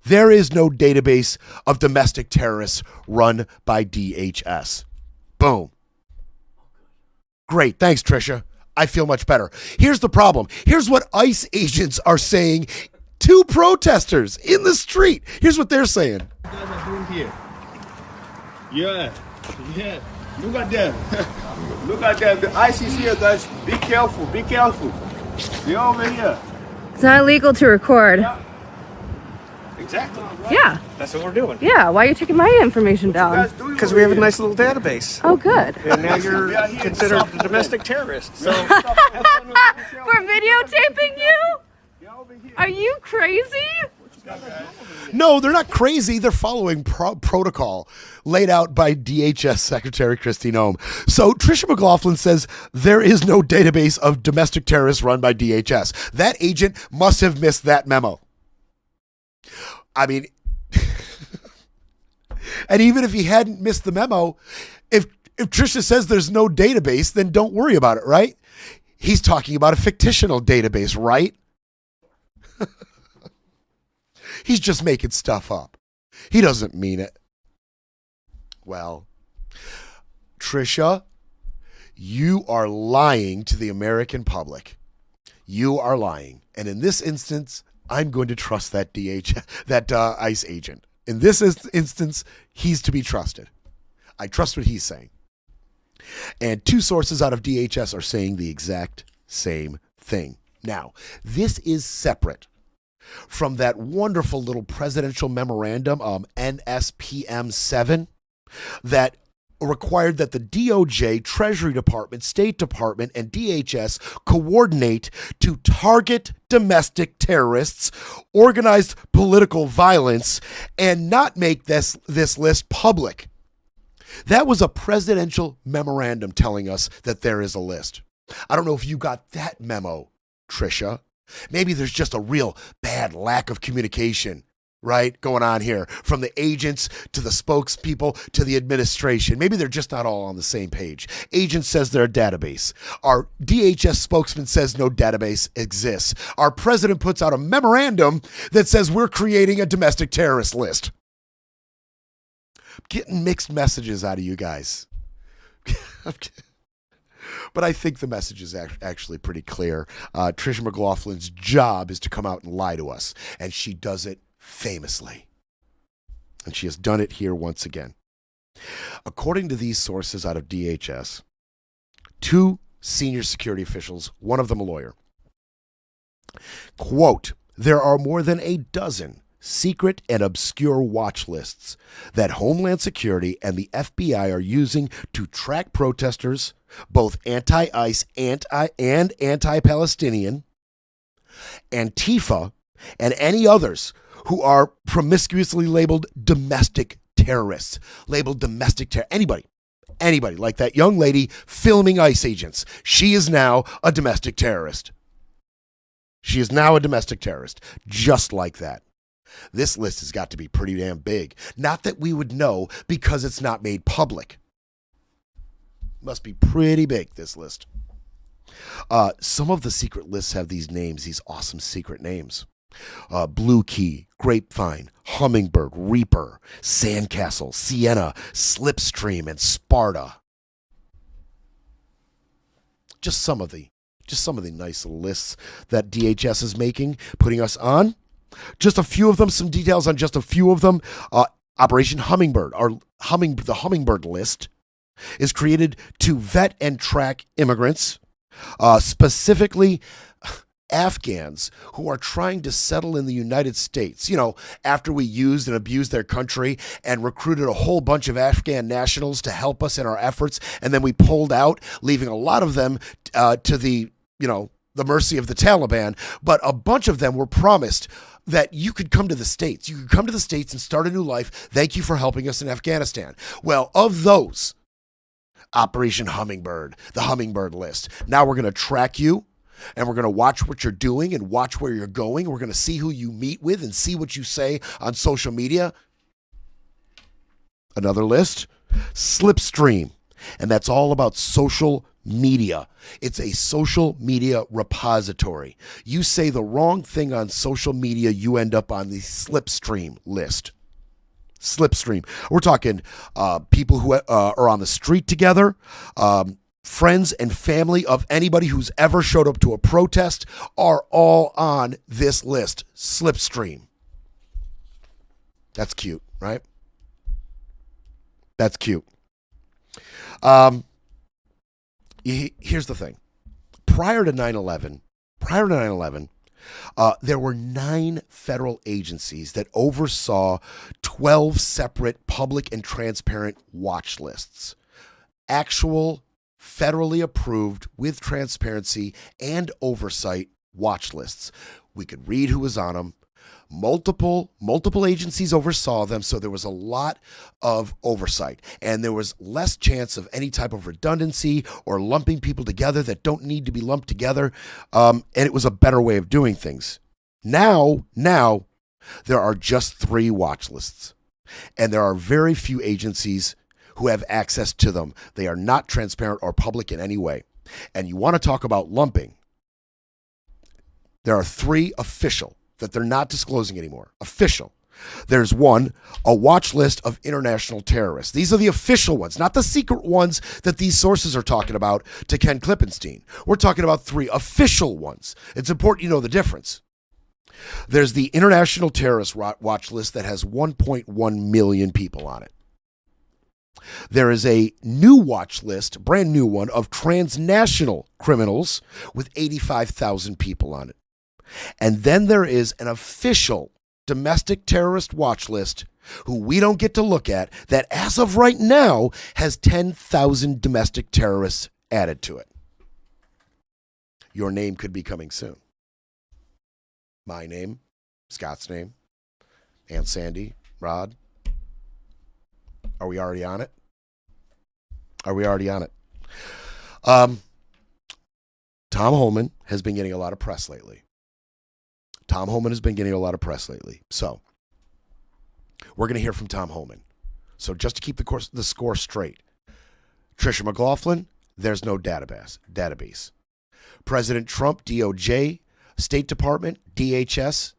There is no database of domestic terrorists run by DHS. Boom. Great. Thanks, Tricia. I feel much better. Here's the problem. Here's what ICE agents are saying to protesters in the street. Here's what they're saying. What you guys are doing here? Yeah. Look at them. Look at them. The ICE is here, guys. Be careful. Be careful. They're over here. It's not illegal to record. Yeah. Exactly. Yeah. That's what we're doing. Yeah. Why are you taking my information down? Because we have a nice little database. Oh, good. And now you're considered a domestic terrorist. So We're videotaping you? Are you crazy? No, they're not crazy. They're following protocol laid out by DHS Secretary Kristi Noem. So Tricia McLaughlin says there is no database of domestic terrorists run by DHS. That agent must have missed that memo. I mean, and even if he hadn't missed the memo, if Tricia says there's no database, then don't worry about it, right? He's talking about a fictional database, right? He's just making stuff up. He doesn't mean it. Well, Tricia, You are lying to the American public. You are lying. And in this instance, I'm going to trust that ICE agent. In this instance, he's to be trusted. I trust what he's saying. And two sources out of DHS are saying the exact same thing. Now, this is separate from that wonderful little presidential memorandum, NSPM 7, that required that the DOJ, Treasury Department, State Department, and DHS coordinate to target domestic terrorists, organized political violence, and not make this list public. That was a presidential memorandum telling us that there is a list. I don't know if you got that memo, Trisha. Maybe there's just a real bad lack of communication, right, going on here, from the agents to the spokespeople to the administration. Maybe they're just not all on the same page. Agent says they're a database. Our DHS spokesman says no database exists. Our president puts out a memorandum that says we're creating a domestic terrorist list. I'm getting mixed messages out of you guys. But I think the message is actually pretty clear. Tricia McLaughlin's job is to come out and lie to us, and she does it famously. And she has done it here once again. According to these sources out of DHS, two senior security officials, one of them a lawyer, quote, there are more than a dozen secret and obscure watch lists that Homeland Security and the FBI are using to track protesters, both anti-ICE and anti-Palestinian, Antifa, and any others who are promiscuously labeled domestic terrorists. Anybody like that young lady filming ICE agents. She is now a domestic terrorist. Just like that. This list has got to be pretty damn big. Not that we would know because it's not made public. Must be pretty big, this list. Some of the secret lists have these names, these awesome secret names. Blue Key, Grapevine, Hummingbird, Reaper, Sandcastle, Sienna, Slipstream, and Sparta. Just some of the nice little lists that DHS is making, putting us on. Just a few of them, some details on just a few of them. Operation Hummingbird, the Hummingbird list, is created to vet and track immigrants, specifically Afghans who are trying to settle in the United States. You know, after we used and abused their country and recruited a whole bunch of Afghan nationals to help us in our efforts, and then we pulled out, leaving a lot of them to the mercy of the Taliban. But a bunch of them were promised that you could come to the States. You could come to the States and start a new life. Thank you for helping us in Afghanistan. Well, of those, Operation Hummingbird, the Hummingbird list. Now we're going to track you, and we're going to watch what you're doing and watch where you're going. We're going to see who you meet with and see what you say on social media. Another list, Slipstream, and that's all about social media. It's a social media repository. You say the wrong thing on social media, you end up on the Slipstream list. Slipstream. We're talking people who are on the street together, friends and family of anybody who's ever showed up to a protest are all on this list. Slipstream. That's cute, right? That's cute. Here's the thing. Prior to 9/11, there were 9 federal agencies that oversaw 12 separate public and transparent watch lists. Actual, federally approved, with transparency and oversight watch lists. We could read who was on them. Multiple agencies oversaw them, so there was a lot of oversight, and there was less chance of any type of redundancy or lumping people together that don't need to be lumped together, and it was a better way of doing things. Now, there are just 3 watch lists, and there are very few agencies who have access to them. They are not transparent or public in any way. And you want to talk about lumping. There are 3 official that they're not disclosing anymore. Official. There's one, a watch list of international terrorists. These are the official ones, not the secret ones that these sources are talking about to Ken Klippenstein. We're talking about 3 official ones. It's important you know the difference. There's the international terrorist watch list that has 1.1 million people on it. There is a new watch list, brand new one, of transnational criminals with 85,000 people on it. And then there is an official domestic terrorist watch list who we don't get to look at that as of right now has 10,000 domestic terrorists added to it. Your name could be coming soon. My name, Scott's name, Aunt Sandy, Rod. Are we already on it? Are we already on it? Tom Homan has been getting a lot of press lately. So, we're going to hear from Tom Homan. So, just to keep the score straight, Tricia McLaughlin, there's no database. President Trump, DOJ, State Department, DHS,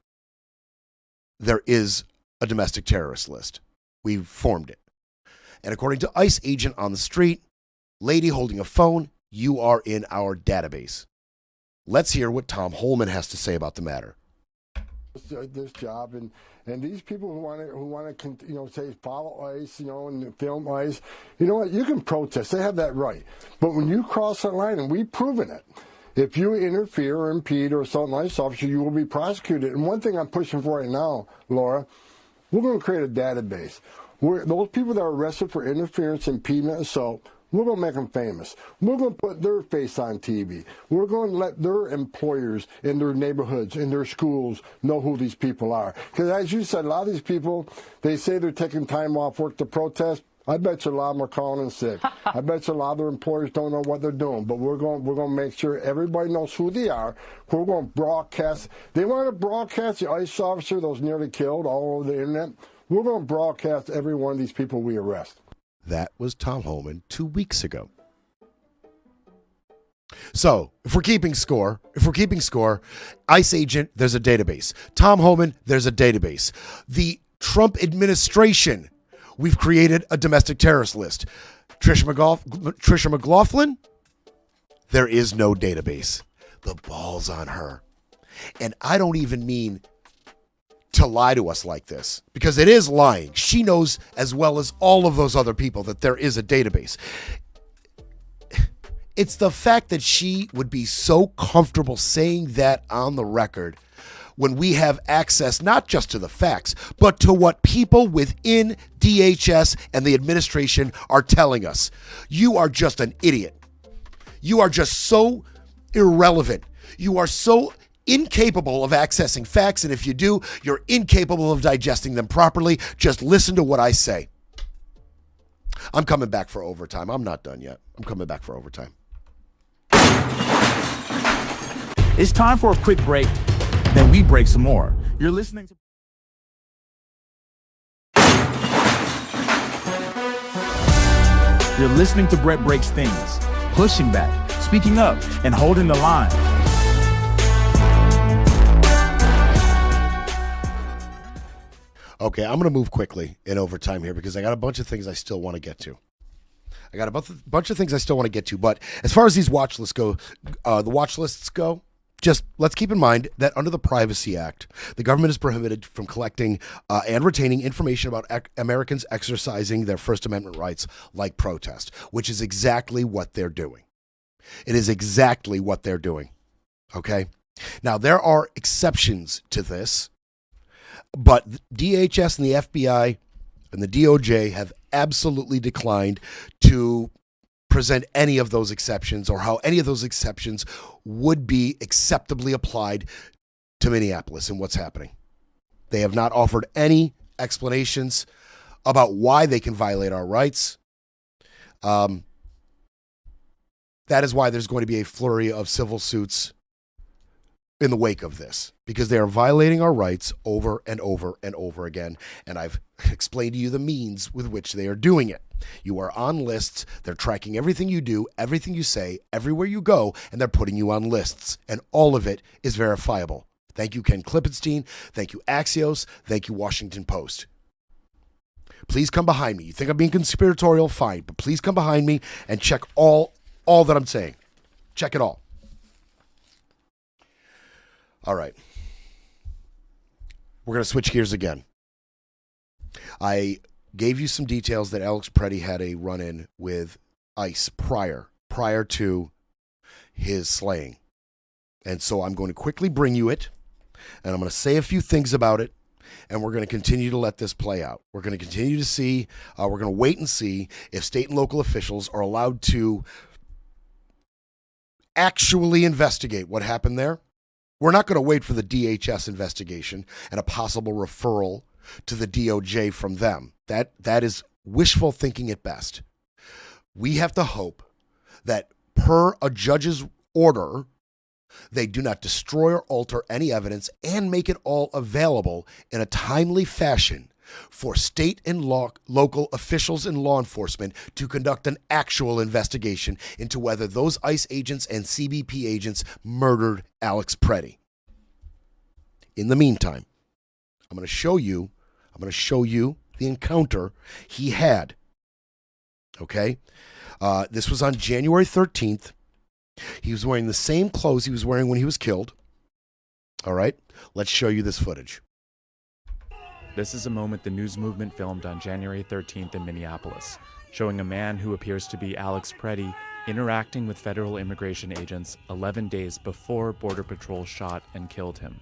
there is a domestic terrorist list. We've formed it. And according to ICE agent on the street, lady holding a phone, you are in our database. Let's hear what Tom Homan has to say about the matter. This job and these people who want to say follow ICE, and film ICE, you know what? You can protest. They have that right. But when you cross that line, and we've proven it, if you interfere or impede or assault an ICE officer, you will be prosecuted. And one thing I'm pushing for right now, Laura, we're going to create a database. Those people that are arrested for interference, impediment, assault, we're going to make them famous. We're going to put their face on TV. We're going to let their employers in their neighborhoods, in their schools, know who these people are. Because as you said, a lot of these people, they say they're taking time off work to protest. I bet you a lot of them are calling in sick. I bet you a lot of their employers don't know what they're doing. But we're going to make sure everybody knows who they are. We're going to broadcast. They want to broadcast the ICE officer that was nearly killed all over the internet. We're going to broadcast every one of these people we arrest. That was Tom Homan 2 weeks ago. So, if we're keeping score, ICE agent, there's a database. Tom Homan, there's a database. The Trump administration, we've created a domestic terrorist list. Tricia McLaughlin, there is no database. The ball's on her. And I don't even mean to lie to us like this, because it is lying. She knows as well as all of those other people that there is a database. It's the fact that she would be so comfortable saying that on the record when we have access not just to the facts, but to what people within DHS and the administration are telling us. You are just an idiot. You are just so irrelevant. You are so incapable of accessing facts, and if you do, you're incapable of digesting them properly. Just listen to what I say. I'm coming back for overtime. I'm not done yet. I'm coming back for overtime. It's time for a quick break, then we break some more. You're listening to Brett Breaks Things, pushing back, speaking up, and holding the line. Okay, I'm going to move quickly in overtime here because I got a bunch of things I still want to get to. But as far as these watch lists go, just let's keep in mind that under the Privacy Act, the government is prohibited from collecting and retaining information about Americans exercising their First Amendment rights like protest, which is exactly what they're doing. It is exactly what they're doing. Okay? Now, there are exceptions to this. But DHS and the FBI and the DOJ have absolutely declined to present any of those exceptions or how any of those exceptions would be acceptably applied to Minneapolis and what's happening. They have not offered any explanations about why they can violate our rights. That is why there's going to be a flurry of civil suits in the wake of this, because they are violating our rights over and over and over again. And I've explained to you the means with which they are doing it. You are on lists. They're tracking everything you do, everything you say, everywhere you go, and they're putting you on lists. And all of it is verifiable. Thank you, Ken Klippenstein. Thank you, Axios. Thank you, Washington Post. Please come behind me. You think I'm being conspiratorial? Fine. But please come behind me and check all that I'm saying. Check it all. All right. We're going to switch gears again. I gave you some details that Alex Preddy had a run-in with ICE prior to his slaying. And so I'm going to quickly bring you it, and I'm going to say a few things about it, and we're going to continue to let this play out. We're going to continue to see, we're going to wait and see if state and local officials are allowed to actually investigate what happened there. We're not going to wait for the DHS investigation and a possible referral to the DOJ from them. That is wishful thinking at best. We have to hope that per a judge's order, they do not destroy or alter any evidence and make it all available in a timely fashion for state and local officials and law enforcement to conduct an actual investigation into whether those ICE agents and CBP agents murdered Alex Preddy. In the meantime, I'm going to show you the encounter he had. Okay? This was on January 13th. He was wearing the same clothes he was wearing when he was killed. All right? Let's show you this footage. This is a moment the news movement filmed on January 13th in Minneapolis, showing a man who appears to be Alex Preddy interacting with federal immigration agents 11 days before Border Patrol shot and killed him.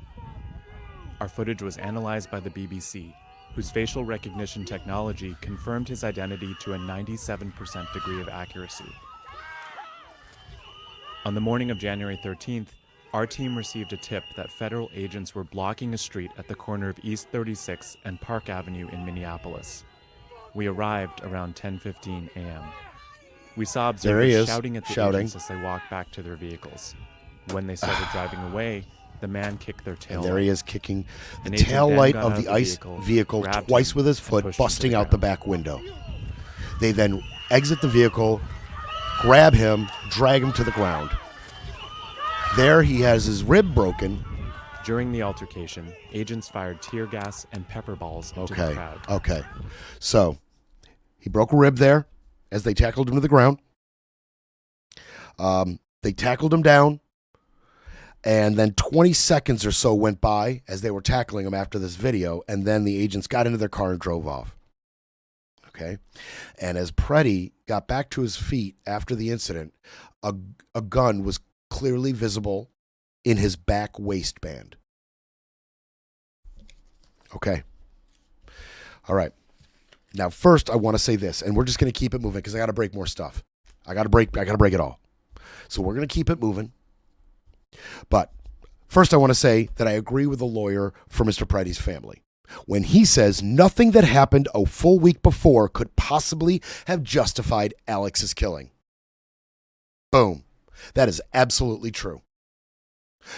Our footage was analyzed by the BBC, whose facial recognition technology confirmed his identity to a 97% degree of accuracy. On the morning of January 13th, our team received a tip that federal agents were blocking a street at the corner of East 36th and Park Avenue in Minneapolis. We arrived around 10:15 a.m. We saw observers shouting at the agents as they walked back to their vehicles. When they started driving away, the man kicked their tail. And there he is, kicking the tail light of the ICE vehicle twice with his foot, busting out the back window. They then exit the vehicle, grab him, drag him to the ground. There he has his rib broken. During the altercation, agents fired tear gas and pepper balls into the crowd. Okay. So he broke a rib there as they tackled him to the ground. They tackled him down. And then 20 seconds or so went by as they were tackling him after this video. And then the agents got into their car and drove off. Okay. And as Preddy got back to his feet after the incident, a gun was clearly visible in his back waistband. Okay. All right. Now, first, I want to say this, and we're just going to keep it moving because I got to break more stuff. I got to break it all. So we're going to keep it moving. But first, I want to say that I agree with the lawyer for Mr. Preddy's family when he says nothing that happened a full week before could possibly have justified Alex's killing. Boom. That is absolutely true.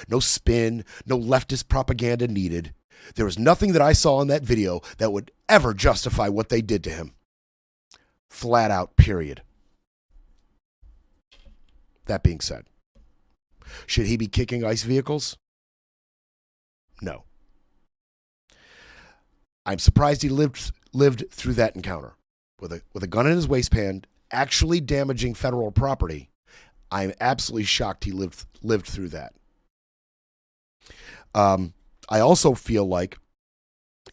No spin, no leftist propaganda needed. There was nothing that I saw in that video that would ever justify what they did to him. Flat out, period. That being said, should he be kicking ICE vehicles? No. I'm surprised he lived through that encounter. With a gun in his waistband, actually damaging federal property. I'm absolutely shocked he lived through that. I also feel like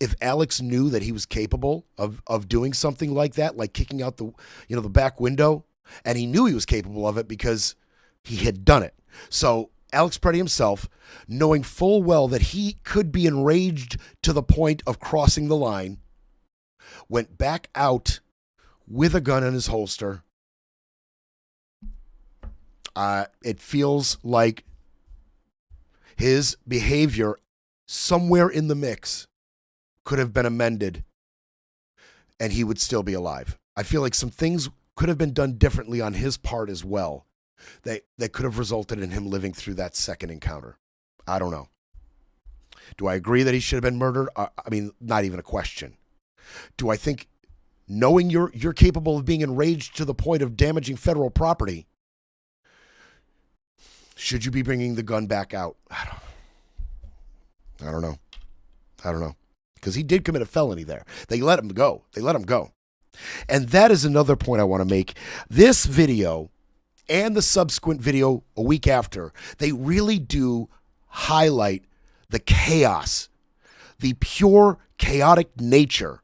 if Alex knew that he was capable of doing something like that, like kicking out the back window, and he knew he was capable of it because he had done it. So Alex Preddy himself, knowing full well that he could be enraged to the point of crossing the line, went back out with a gun in his holster. It feels like his behavior somewhere in the mix could have been amended and he would still be alive. I feel like some things could have been done differently on his part as well. That could have resulted in him living through that second encounter. I don't know. Do I agree that he should have been murdered? I mean, not even a question. Do I think knowing you're capable of being enraged to the point of damaging federal property, should you be bringing the gun back out? I don't know. I don't know. Because he did commit a felony there. They let him go. And that is another point I want to make. This video and the subsequent video a week after, they really do highlight the chaos, the pure chaotic nature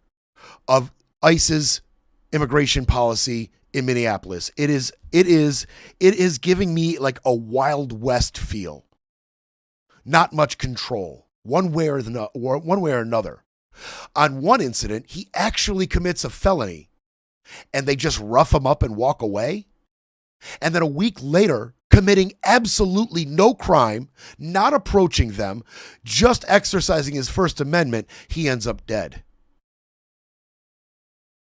of ICE's immigration policy in Minneapolis. It is giving me like a Wild West feel. Not much control, one way or another. On one incident, he actually commits a felony and they just rough him up and walk away. And then a week later, committing absolutely no crime, not approaching them, just exercising his First Amendment, he ends up dead.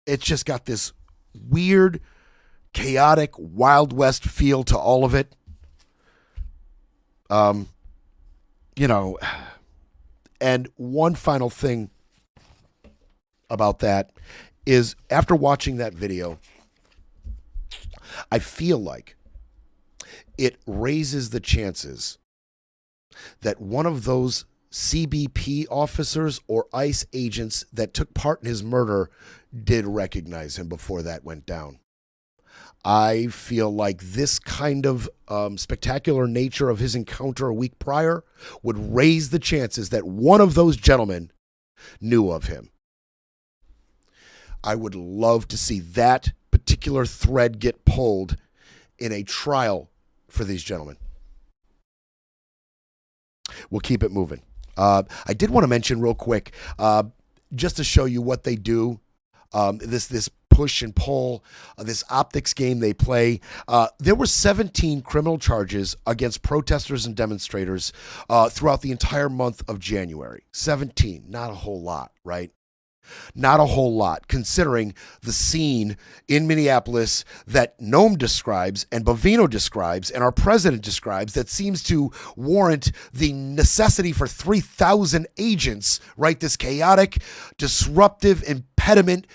It's just got this weird, chaotic, Wild West feel to all of it. And one final thing about that is after watching that video, I feel like it raises the chances that one of those CBP officers or ICE agents that took part in his murder did recognize him before that went down. I feel like this kind of spectacular nature of his encounter a week prior would raise the chances that one of those gentlemen knew of him. I would love to see that particular thread get pulled in a trial for these gentlemen. We'll keep it moving. I did want to mention real quick, just to show you what they do, this push and pull, this optics game they play. There were 17 criminal charges against protesters and demonstrators throughout the entire month of January. 17, not a whole lot, right? Not a whole lot, considering the scene in Minneapolis that Noam describes and Bovino describes and our president describes that seems to warrant the necessity for 3,000 agents, right? This chaotic, disruptive impediment,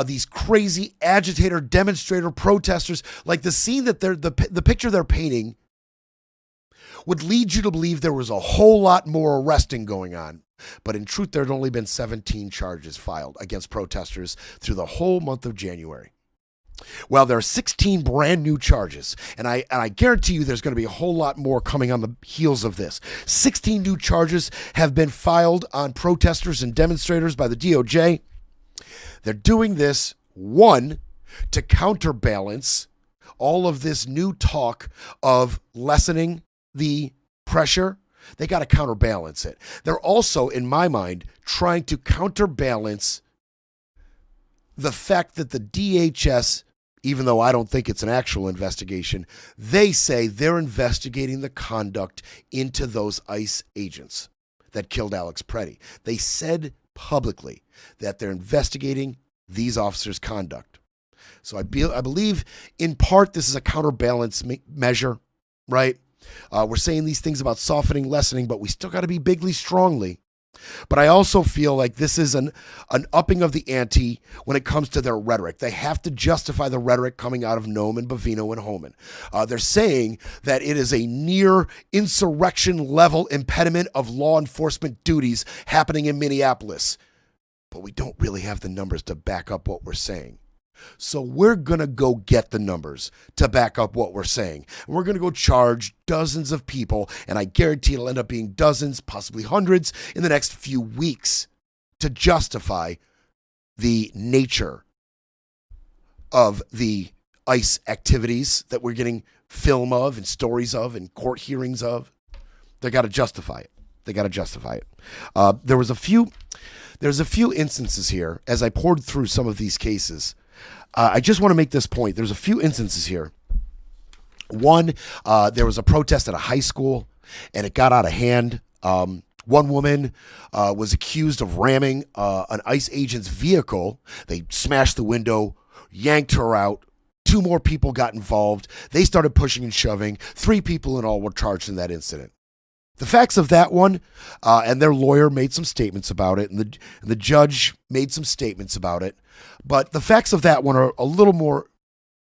these crazy agitator, demonstrator, protesters, like the scene that the picture they're painting would lead you to believe there was a whole lot more arresting going on. But in truth, there had only been 17 charges filed against protesters through the whole month of January. Well, there are 16 brand new charges, and I guarantee you there's going to be a whole lot more coming on the heels of this. 16 new charges have been filed on protesters and demonstrators by the DOJ. They're doing this, one, to counterbalance all of this new talk of lessening the pressure. They got to counterbalance it. They're also, in my mind, trying to counterbalance the fact that the DHS, even though I don't think it's an actual investigation, they say they're investigating the conduct into those ICE agents that killed Alex Preddy. They said publicly that they're investigating these officers' conduct. So I believe, in part, this is a counterbalance measure, right? We're saying these things about softening, lessening, but we still got to be bigly, strongly. But I also feel like this is an upping of the ante when it comes to their rhetoric. They have to justify the rhetoric coming out of Noam and Bovino and Homan. They're saying that it is a near insurrection level impediment of law enforcement duties happening in Minneapolis. But we don't really have the numbers to back up what we're saying. So we're going to go get the numbers to back up what we're saying. And we're going to go charge dozens of people, and I guarantee it'll end up being dozens, possibly hundreds, in the next few weeks to justify the nature of the ICE activities that we're getting film of and stories of and court hearings of. They got to justify it. There's a few instances here as I poured through some of these cases. I just want to make this point. There's a few instances here. One, there was a protest at a high school, and it got out of hand. One woman was accused of ramming an ICE agent's vehicle. They smashed the window, yanked her out. 2 more people got involved. They started pushing and shoving. 3 people in all were charged in that incident. The facts of that one, and their lawyer made some statements about it, and the judge made some statements about it. But the facts of that one are a little more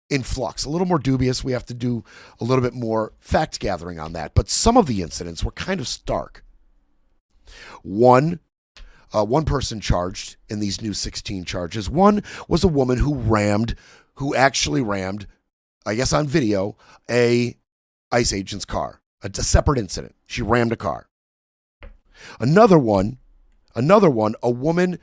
in flux, a little more dubious. We have to do a little bit more fact gathering on that. But some of the incidents were kind of stark. One person charged in these new 16 charges. One was a woman who actually rammed, I guess on video, a ICE agent's car. A separate incident. She rammed a car. Another one, a woman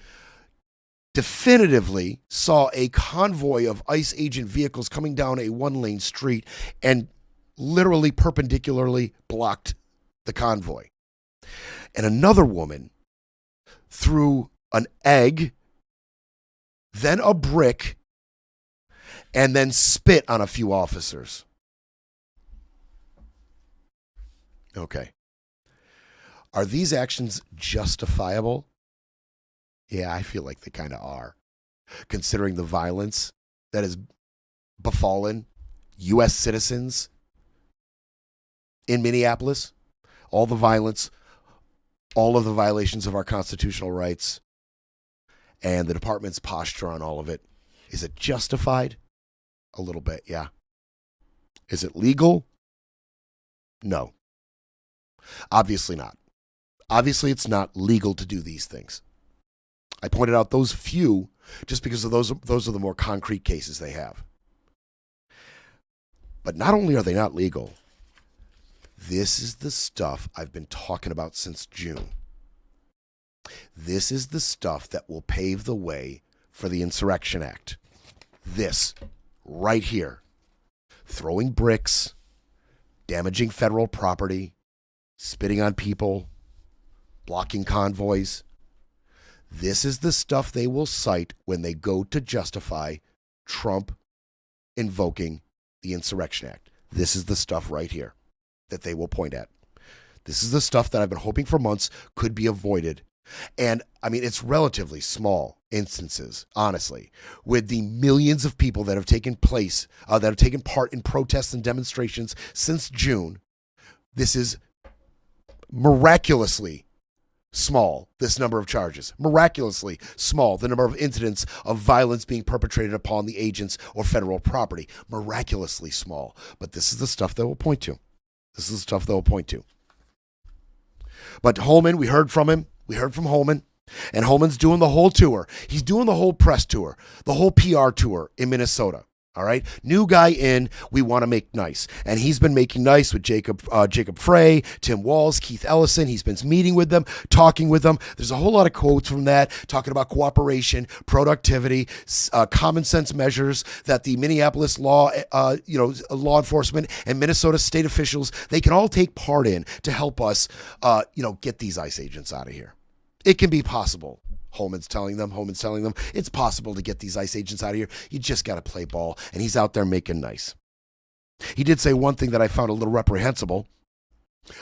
definitively saw a convoy of ICE agent vehicles coming down a one-lane street and literally perpendicularly blocked the convoy. And another woman threw an egg, then a brick, and then spit on a few officers. Okay. Are these actions justifiable? Yeah, I feel like they kind of are, considering the violence that has befallen U.S. citizens in Minneapolis, all the violence, all of the violations of our constitutional rights, and the department's posture on all of it. Is it justified? A little bit, yeah. Is it legal? No. Obviously not. Obviously, it's not legal to do these things. I pointed out those few just because of those are the more concrete cases they have. But not only are they not legal, this is the stuff I've been talking about since June. This is the stuff that will pave the way for the Insurrection Act. This, right here. Throwing bricks, damaging federal property, spitting on people, blocking convoys. This is the stuff they will cite when they go to justify Trump invoking the Insurrection Act. This is the stuff right here that they will point at. This is the stuff that I've been hoping for months could be avoided. And I mean, it's relatively small instances, honestly, with the millions of people that have taken part in protests and demonstrations since June. This is miraculously small, this number of charges. Miraculously small, the number of incidents of violence being perpetrated upon the agents or federal property. Miraculously small. But this is the stuff they will point to. This is the stuff they'll point to. But Holman, we heard from him. We heard from Holman. And Holman's doing the whole tour. He's doing the whole press tour, the whole PR tour in Minnesota. All right. New guy in, we want to make nice. And he's been making nice with Jacob Frey, Tim Walz, Keith Ellison. He's been meeting with them, talking with them. There's a whole lot of quotes from that, talking about cooperation, productivity, common sense measures that the Minneapolis law enforcement and Minnesota state officials, they can all take part in to help us, get these ICE agents out of here. It can be possible. Holman's telling them, it's possible to get these ICE agents out of here. You just got to play ball. And he's out there making nice. He did say one thing that I found a little reprehensible.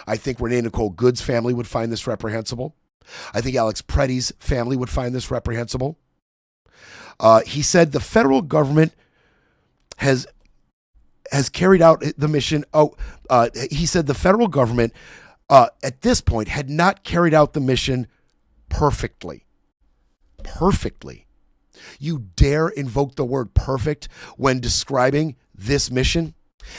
I think Renee Nicole Good's family would find this reprehensible. I think Alex Preddy's family would find this reprehensible. He said the federal government has carried out the mission. He said the federal government at this point had not carried out the mission perfectly. Perfectly. You dare invoke the word perfect when describing this mission?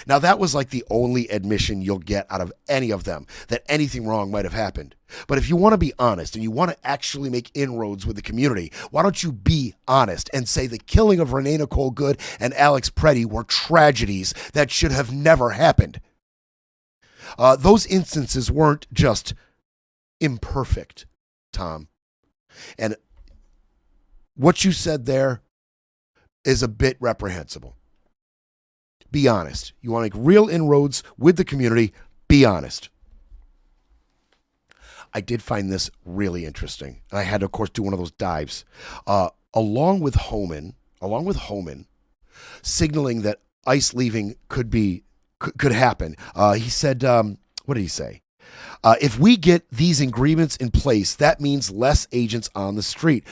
Now, that was like the only admission you'll get out of any of them, that anything wrong might have happened. But if you want to be honest and you want to actually make inroads with the community, why don't you be honest and say the killing of Renee Nicole Good and Alex Preddy were tragedies that should have never happened? Those instances weren't just imperfect, Tom. And what you said there is a bit reprehensible. Be honest. You want to make real inroads with the community, be honest. I did find this really interesting. And I had to, of course, do one of those dives. Along with Holman, signaling that ICE leaving could happen. He said, what did he say? If we get these agreements in place, that means less agents on the street.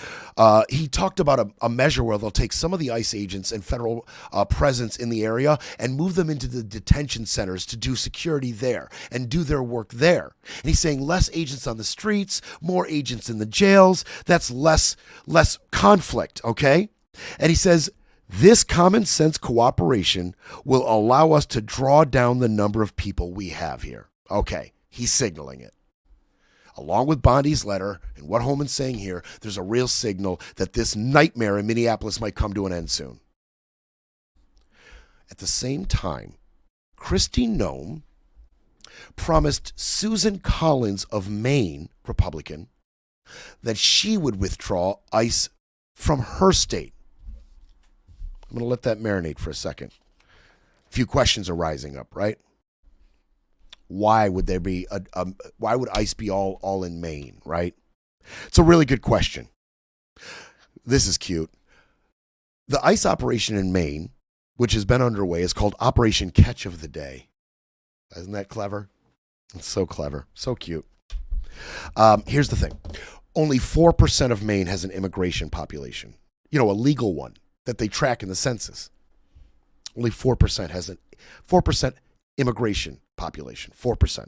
He talked about a measure where they'll take some of the ICE agents and federal presence in the area and move them into the detention centers to do security there and do their work there. And he's saying less agents on the streets, more agents in the jails. That's less conflict, okay? And he says, this common sense cooperation will allow us to draw down the number of people we have here. Okay. He's signaling it. along with Bondi's letter and what Holman's saying here, there's a real signal that this nightmare in Minneapolis might come to an end soon. At the same time, Kristi Noem promised Susan Collins of Maine, Republican, that she would withdraw ICE from her state. I'm going to let that marinate for a second. A few questions are rising up, right? Why would there be why would ICE be all in Maine, right? It's a really good question. This is cute. The ICE operation in Maine, which has been underway, is called Operation Catch of the Day. Isn't that clever? It's so clever, so cute. Here's the thing. Only 4% of Maine has an immigration population. You know, a legal one that they track in the census. Only 4% has a 4% immigration population. 4%.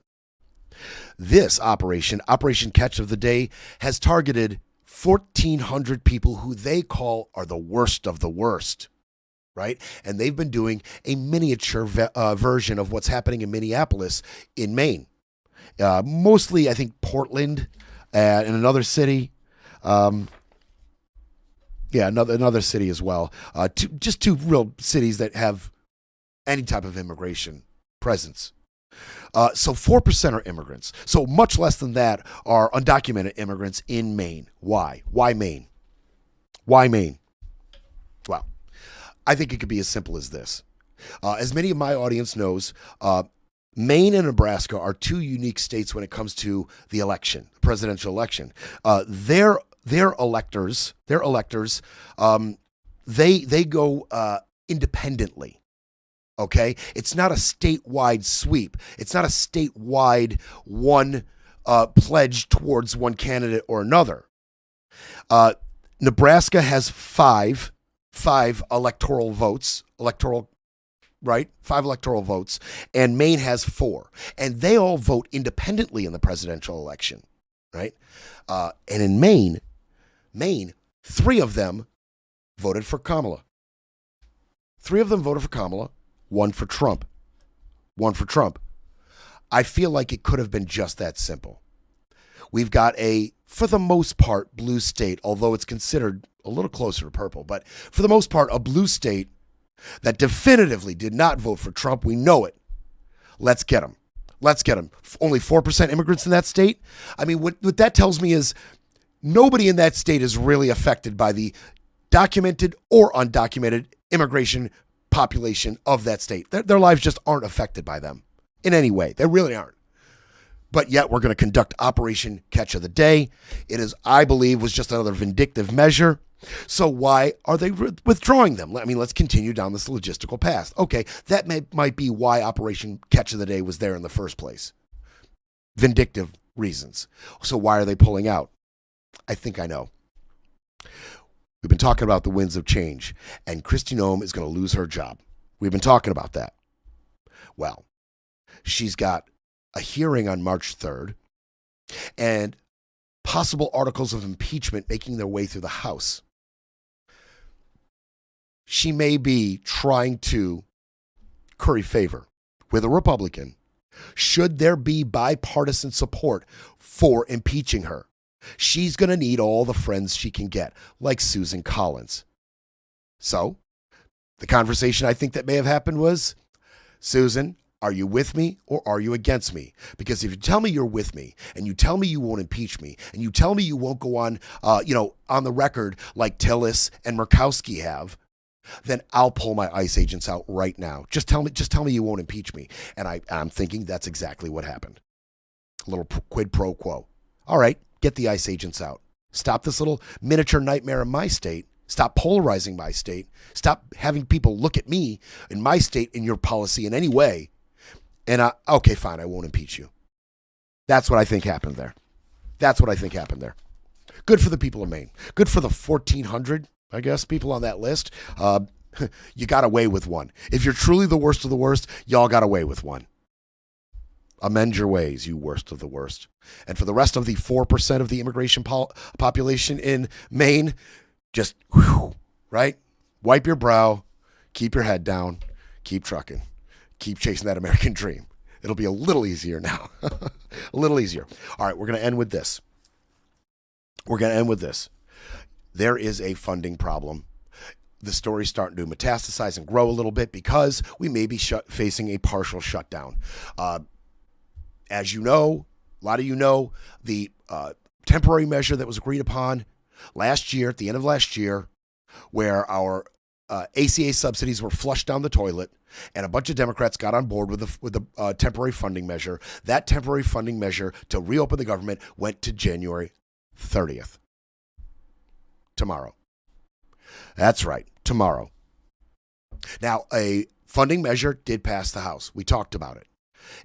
This operation, Operation Catch of the Day, has targeted 1,400 people who they call are the worst of the worst, right? And they've been doing a miniature version of what's happening in Minneapolis in Maine. Mostly, I think, Portland and another city. Another city as well. Just two real cities that have any type of immigration presence. So 4% are immigrants. So much less than that are undocumented immigrants in Maine. Why? Why Maine? Why Maine? Well, I think it could be as simple as this. As many of my audience knows, Maine and Nebraska are two unique states when it comes to the election, the presidential election. Their electors, they go independently. Okay, it's not a statewide sweep. It's not a statewide one pledge towards one candidate or another. Nebraska has five electoral votes, right? 5 electoral votes, and Maine has 4, and they all vote independently in the presidential election, right? And in Maine, 3 of them voted for Kamala. 3 of them voted for Kamala. 1 for Trump. I feel like it could have been just that simple. We've got for the most part, blue state, although it's considered a little closer to purple, but for the most part, a blue state that definitively did not vote for Trump. We know it. Let's get them. Only 4% immigrants in that state. I mean, what that tells me is nobody in that state is really affected by the documented or undocumented immigration population of that state. Their lives just aren't affected by them in any way. They really aren't. But yet we're going to conduct Operation Catch of the Day. It is, I believe, was just another vindictive measure. So why are they withdrawing them? I mean, let's continue down this logistical path. Okay, that might be why Operation Catch of the Day was there in the first place. Vindictive reasons. So why are they pulling out? I think I know. We've been talking about the winds of change, and Kristi Noem is going to lose her job. We've been talking about that. Well, she's got a hearing on March 3rd, and possible articles of impeachment making their way through the House. She may be trying to curry favor with a Republican should there be bipartisan support for impeaching her. She's going to need all the friends she can get, like Susan Collins. So, the conversation I think that may have happened was, Susan, are you with me or are you against me? Because if you tell me you're with me and you tell me you won't impeach me and you tell me you won't go on, on the record like Tillis and Murkowski have, then I'll pull my ICE agents out right now. Just tell me you won't impeach me. And I'm thinking that's exactly what happened. A little quid pro quo. All right, get the ICE agents out. Stop this little miniature nightmare in my state. Stop polarizing my state. Stop having people look at me in my state in your policy in any way. And okay, fine, I won't impeach you. That's what I think happened there. Good for the people of Maine. Good for the 1,400, I guess, people on that list. You got away with one. If you're truly the worst of the worst, y'all got away with one. Amend your ways, you worst of the worst. And for the rest of the 4% of the immigration population in Maine, just, right? Wipe your brow, keep your head down, keep trucking. Keep chasing that American dream. It'll be a little easier now. A little easier. All right, we're going to end with this. There is a funding problem. The story's starting to metastasize and grow a little bit because we may be facing a partial shutdown. As you know, a lot of you know, the temporary measure that was agreed upon last year, at the end of last year, where our ACA subsidies were flushed down the toilet, and a bunch of Democrats got on board with the temporary funding measure. That temporary funding measure to reopen the government went to January 30th. Tomorrow. That's right, tomorrow. Now, a funding measure did pass the House. We talked about it.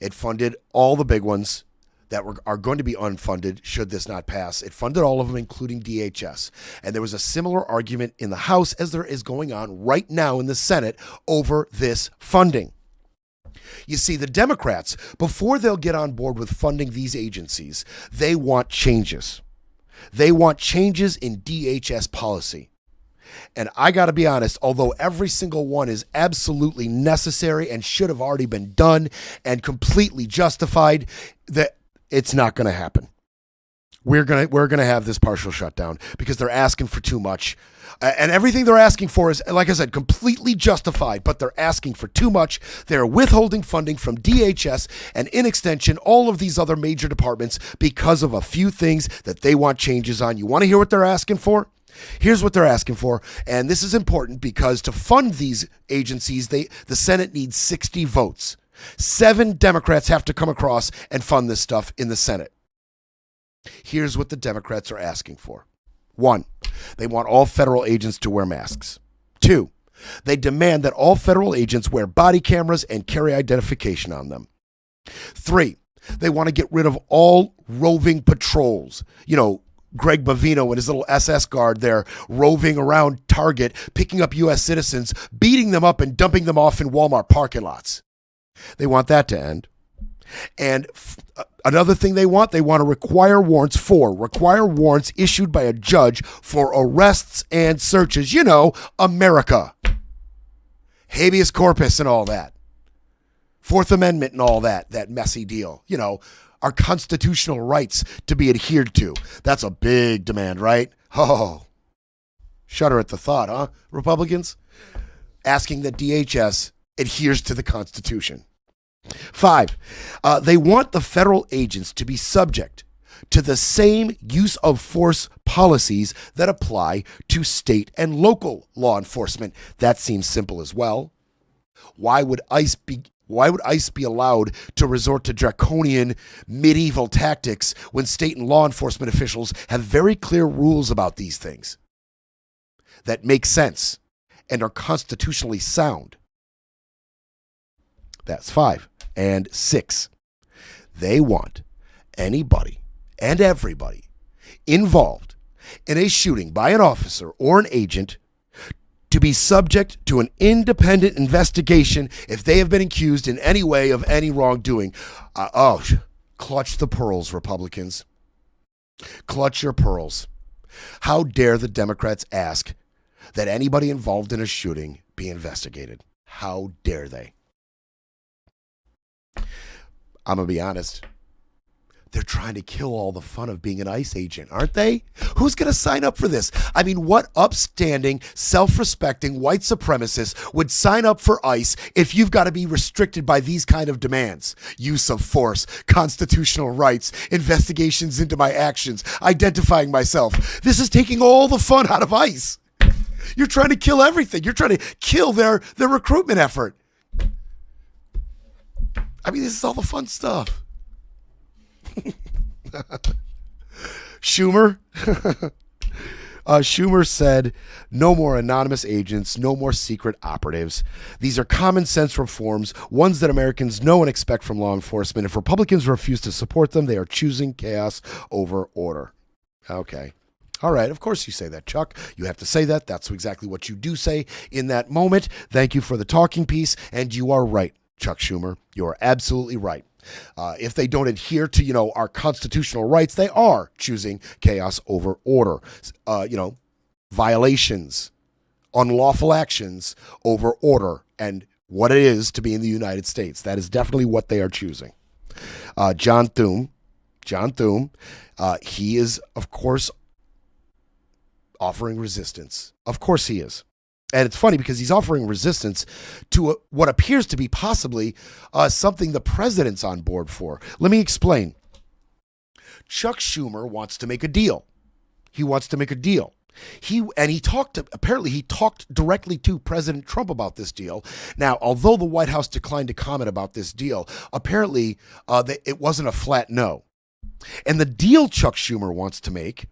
It funded all the big ones that are going to be unfunded should this not pass. It funded all of them, including DHS. And there was a similar argument in the House as there is going on right now in the Senate over this funding. You see, the Democrats, before they'll get on board with funding these agencies, they want changes. They want changes in DHS policy. And I got to be honest, although every single one is absolutely necessary and should have already been done and completely justified, that it's not going to happen. We're going to have this partial shutdown because they're asking for too much. And everything they're asking for is, like I said, completely justified, but they're asking for too much. They're withholding funding from DHS and, in extension, all of these other major departments because of a few things that they want changes on. You want to hear what they're asking for? Here's what they're asking for, and this is important because to fund these agencies, the Senate needs 60 votes. 7 Democrats have to come across and fund this stuff in the Senate. Here's what the Democrats are asking for. 1, they want all federal agents to wear masks. 2, they demand that all federal agents wear body cameras and carry identification on them. 3, they want to get rid of all roving patrols. You know, Greg Bavino and his little SS guard there roving around Target, picking up U.S. citizens, beating them up and dumping them off in Walmart parking lots. They want that to end. And another thing they want to require warrants issued by a judge for arrests and searches. You know, America. Habeas corpus and all that. Fourth Amendment and all that messy deal. You know, our constitutional rights to be adhered to. That's a big demand, right? Oh, shudder at the thought, huh, Republicans? Asking that DHS adheres to the Constitution. 5, they want the federal agents to be subject to the same use of force policies that apply to state and local law enforcement. That seems simple as well. Why would ICE be allowed to resort to draconian medieval tactics when state and law enforcement officials have very clear rules about these things that make sense and are constitutionally sound? That's 5. And 6, they want anybody and everybody involved in a shooting by an officer or an agent to be subject to an independent investigation if they have been accused in any way of any wrongdoing. Clutch the pearls, Republicans. Clutch your pearls. How dare the Democrats ask that anybody involved in a shooting be investigated? How dare they? I'm going to be honest. They're trying to kill all the fun of being an ICE agent, aren't they? Who's going to sign up for this? I mean, what upstanding, self-respecting white supremacist would sign up for ICE if you've got to be restricted by these kind of demands? Use of force, constitutional rights, investigations into my actions, identifying myself. This is taking all the fun out of ICE. You're trying to kill everything. You're trying to kill their recruitment effort. I mean, this is all the fun stuff. Schumer said, no more anonymous agents, no more secret operatives. These are common sense reforms, ones that Americans know and expect from law enforcement. If Republicans refuse to support them, they are choosing chaos over order. Okay. All right. Of course you say that, Chuck. You have to say that. That's exactly what you do say in that moment. Thank you for the talking piece. And you are right, Chuck Schumer. You are absolutely right. If they don't adhere to, our constitutional rights, they are choosing chaos over order. Violations, unlawful actions over order and what it is to be in the United States. That is definitely what they are choosing. John Thune, he is, of course, offering resistance. Of course he is. And it's funny because he's offering resistance to what appears to be possibly something the president's on board for. Let me explain. Chuck Schumer wants to make a deal. He wants to make a deal. He talked directly to President Trump about this deal. Now, although the White House declined to comment about this deal, apparently it wasn't a flat no. And the deal Chuck Schumer wants to make,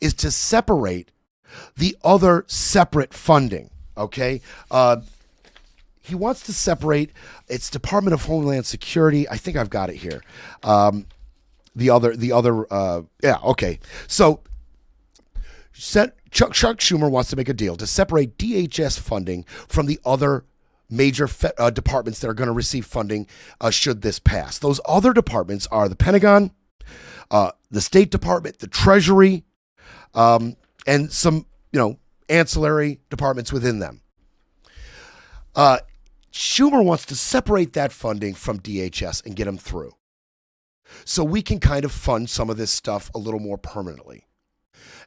is to separate the other separate funding, okay? He wants to separate, it's Department of Homeland Security. I think I've got it here. So Chuck Schumer wants to make a deal to separate DHS funding from the other major departments that are going to receive funding should this pass. Those other departments are the Pentagon, the State Department, the Treasury, and some, ancillary departments within them. Schumer wants to separate that funding from DHS and get them through, so we can kind of fund some of this stuff a little more permanently.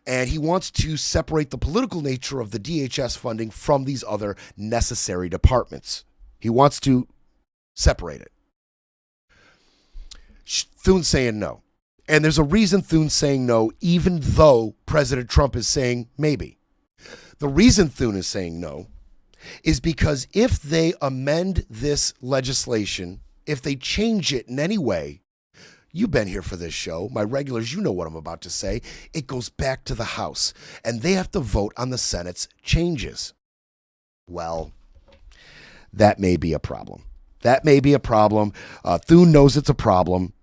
And he wants to separate the political nature of the DHS funding from these other necessary departments. He wants to separate it. Thune's saying no. And there's a reason Thune's saying no, even though President Trump is saying maybe. The reason Thune is saying no is because if they amend this legislation, if they change it in any way, you've been here for this show, my regulars, you know what I'm about to say, it goes back to the House, and they have to vote on the Senate's changes. Well, that may be a problem. Thune knows it's a problem.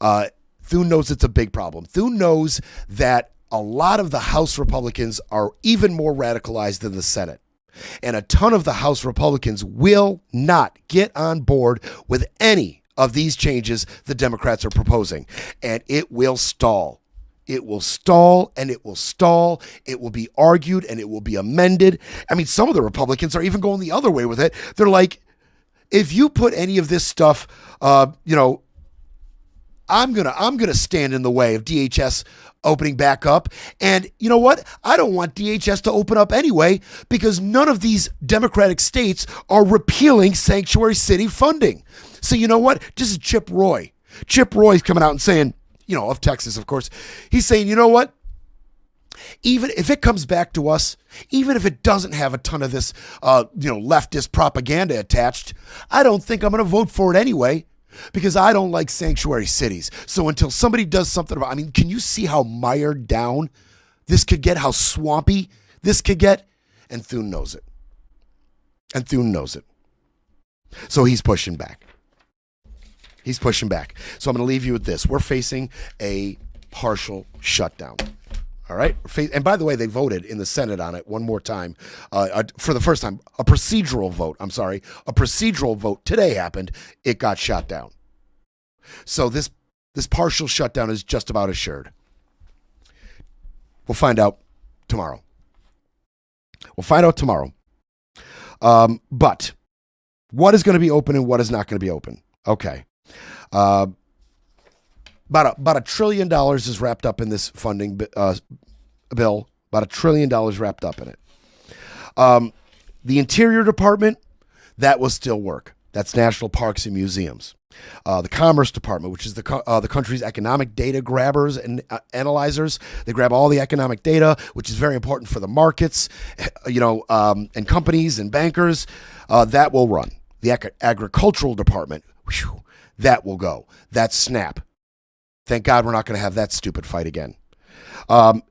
Thune knows it's a big problem. Thune knows that a lot of the House Republicans are even more radicalized than the Senate. And a ton of the House Republicans will not get on board with any of these changes the Democrats are proposing. And it will stall. It will stall and it will stall. It will be argued and it will be amended. I mean, some of the Republicans are even going the other way with it. They're like, if you put any of this stuff, I'm gonna stand in the way of DHS opening back up. And you know what? I don't want DHS to open up anyway because none of these Democratic states are repealing sanctuary city funding. So you know what? This is Chip Roy. Chip Roy's coming out and saying, of Texas, of course. He's saying, you know what? Even if it comes back to us, even if it doesn't have a ton of this, leftist propaganda attached, I don't think I'm going to vote for it anyway. Because I don't like sanctuary cities. So until somebody does something about, can you see how mired down this could get, how swampy this could get? And Thune knows it. So he's pushing back. So I'm going to leave you with this. We're facing a partial shutdown. All right. And by the way, they voted in the Senate on it one more time for the first time. A procedural vote today happened. It got shot down. So this partial shutdown is just about assured. We'll find out tomorrow. But what is going to be open and what is not going to be open? Okay. About $1 trillion is wrapped up in this funding bill. About $1 trillion wrapped up in it. The Interior Department, that will still work. That's national parks and museums. The Commerce Department, which is the country's economic data grabbers and analyzers. They grab all the economic data, which is very important for the markets, and companies and bankers. That will run. The Agricultural Department, that will go. That's SNAP. Thank God we're not going to have that stupid fight again.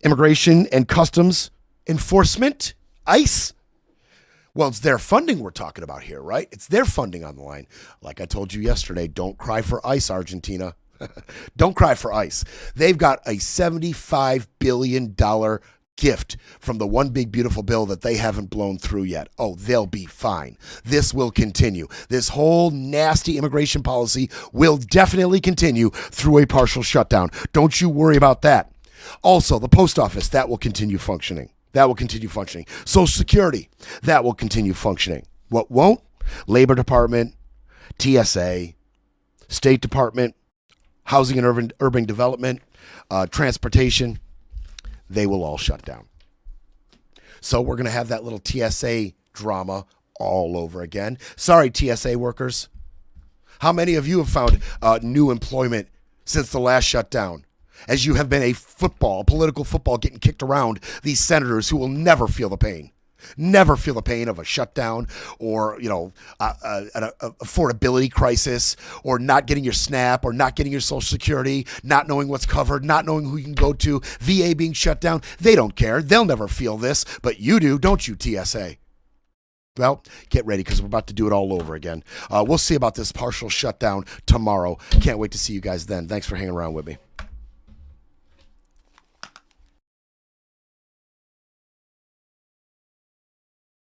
Immigration and Customs Enforcement, ICE. Well, it's their funding we're talking about here, right? It's their funding on the line. Like I told you yesterday, don't cry for ICE, Argentina. Don't cry for ICE. They've got a $75 billion gift from the one big beautiful bill that they haven't blown through yet. Oh, they'll be fine. This will continue. This whole nasty immigration policy will definitely continue through a partial shutdown. Don't you worry about that. Also, the post office, that will continue functioning. That will continue functioning. Social Security, that will continue functioning. What won't? Labor Department, TSA, State Department, Housing and Urban Development, Transportation, they will all shut down. So we're going to have that little TSA drama all over again. Sorry, TSA workers. How many of you have found new employment since the last shutdown? As you have been a political football getting kicked around, these senators who will never feel the pain. Never feel the pain of a shutdown or, an affordability crisis or not getting your SNAP or not getting your Social Security, not knowing what's covered, not knowing who you can go to, VA being shut down. They don't care. They'll never feel this, but you do, don't you, TSA? Well, get ready because we're about to do it all over again. We'll see about this partial shutdown tomorrow. Can't wait to see you guys then. Thanks for hanging around with me.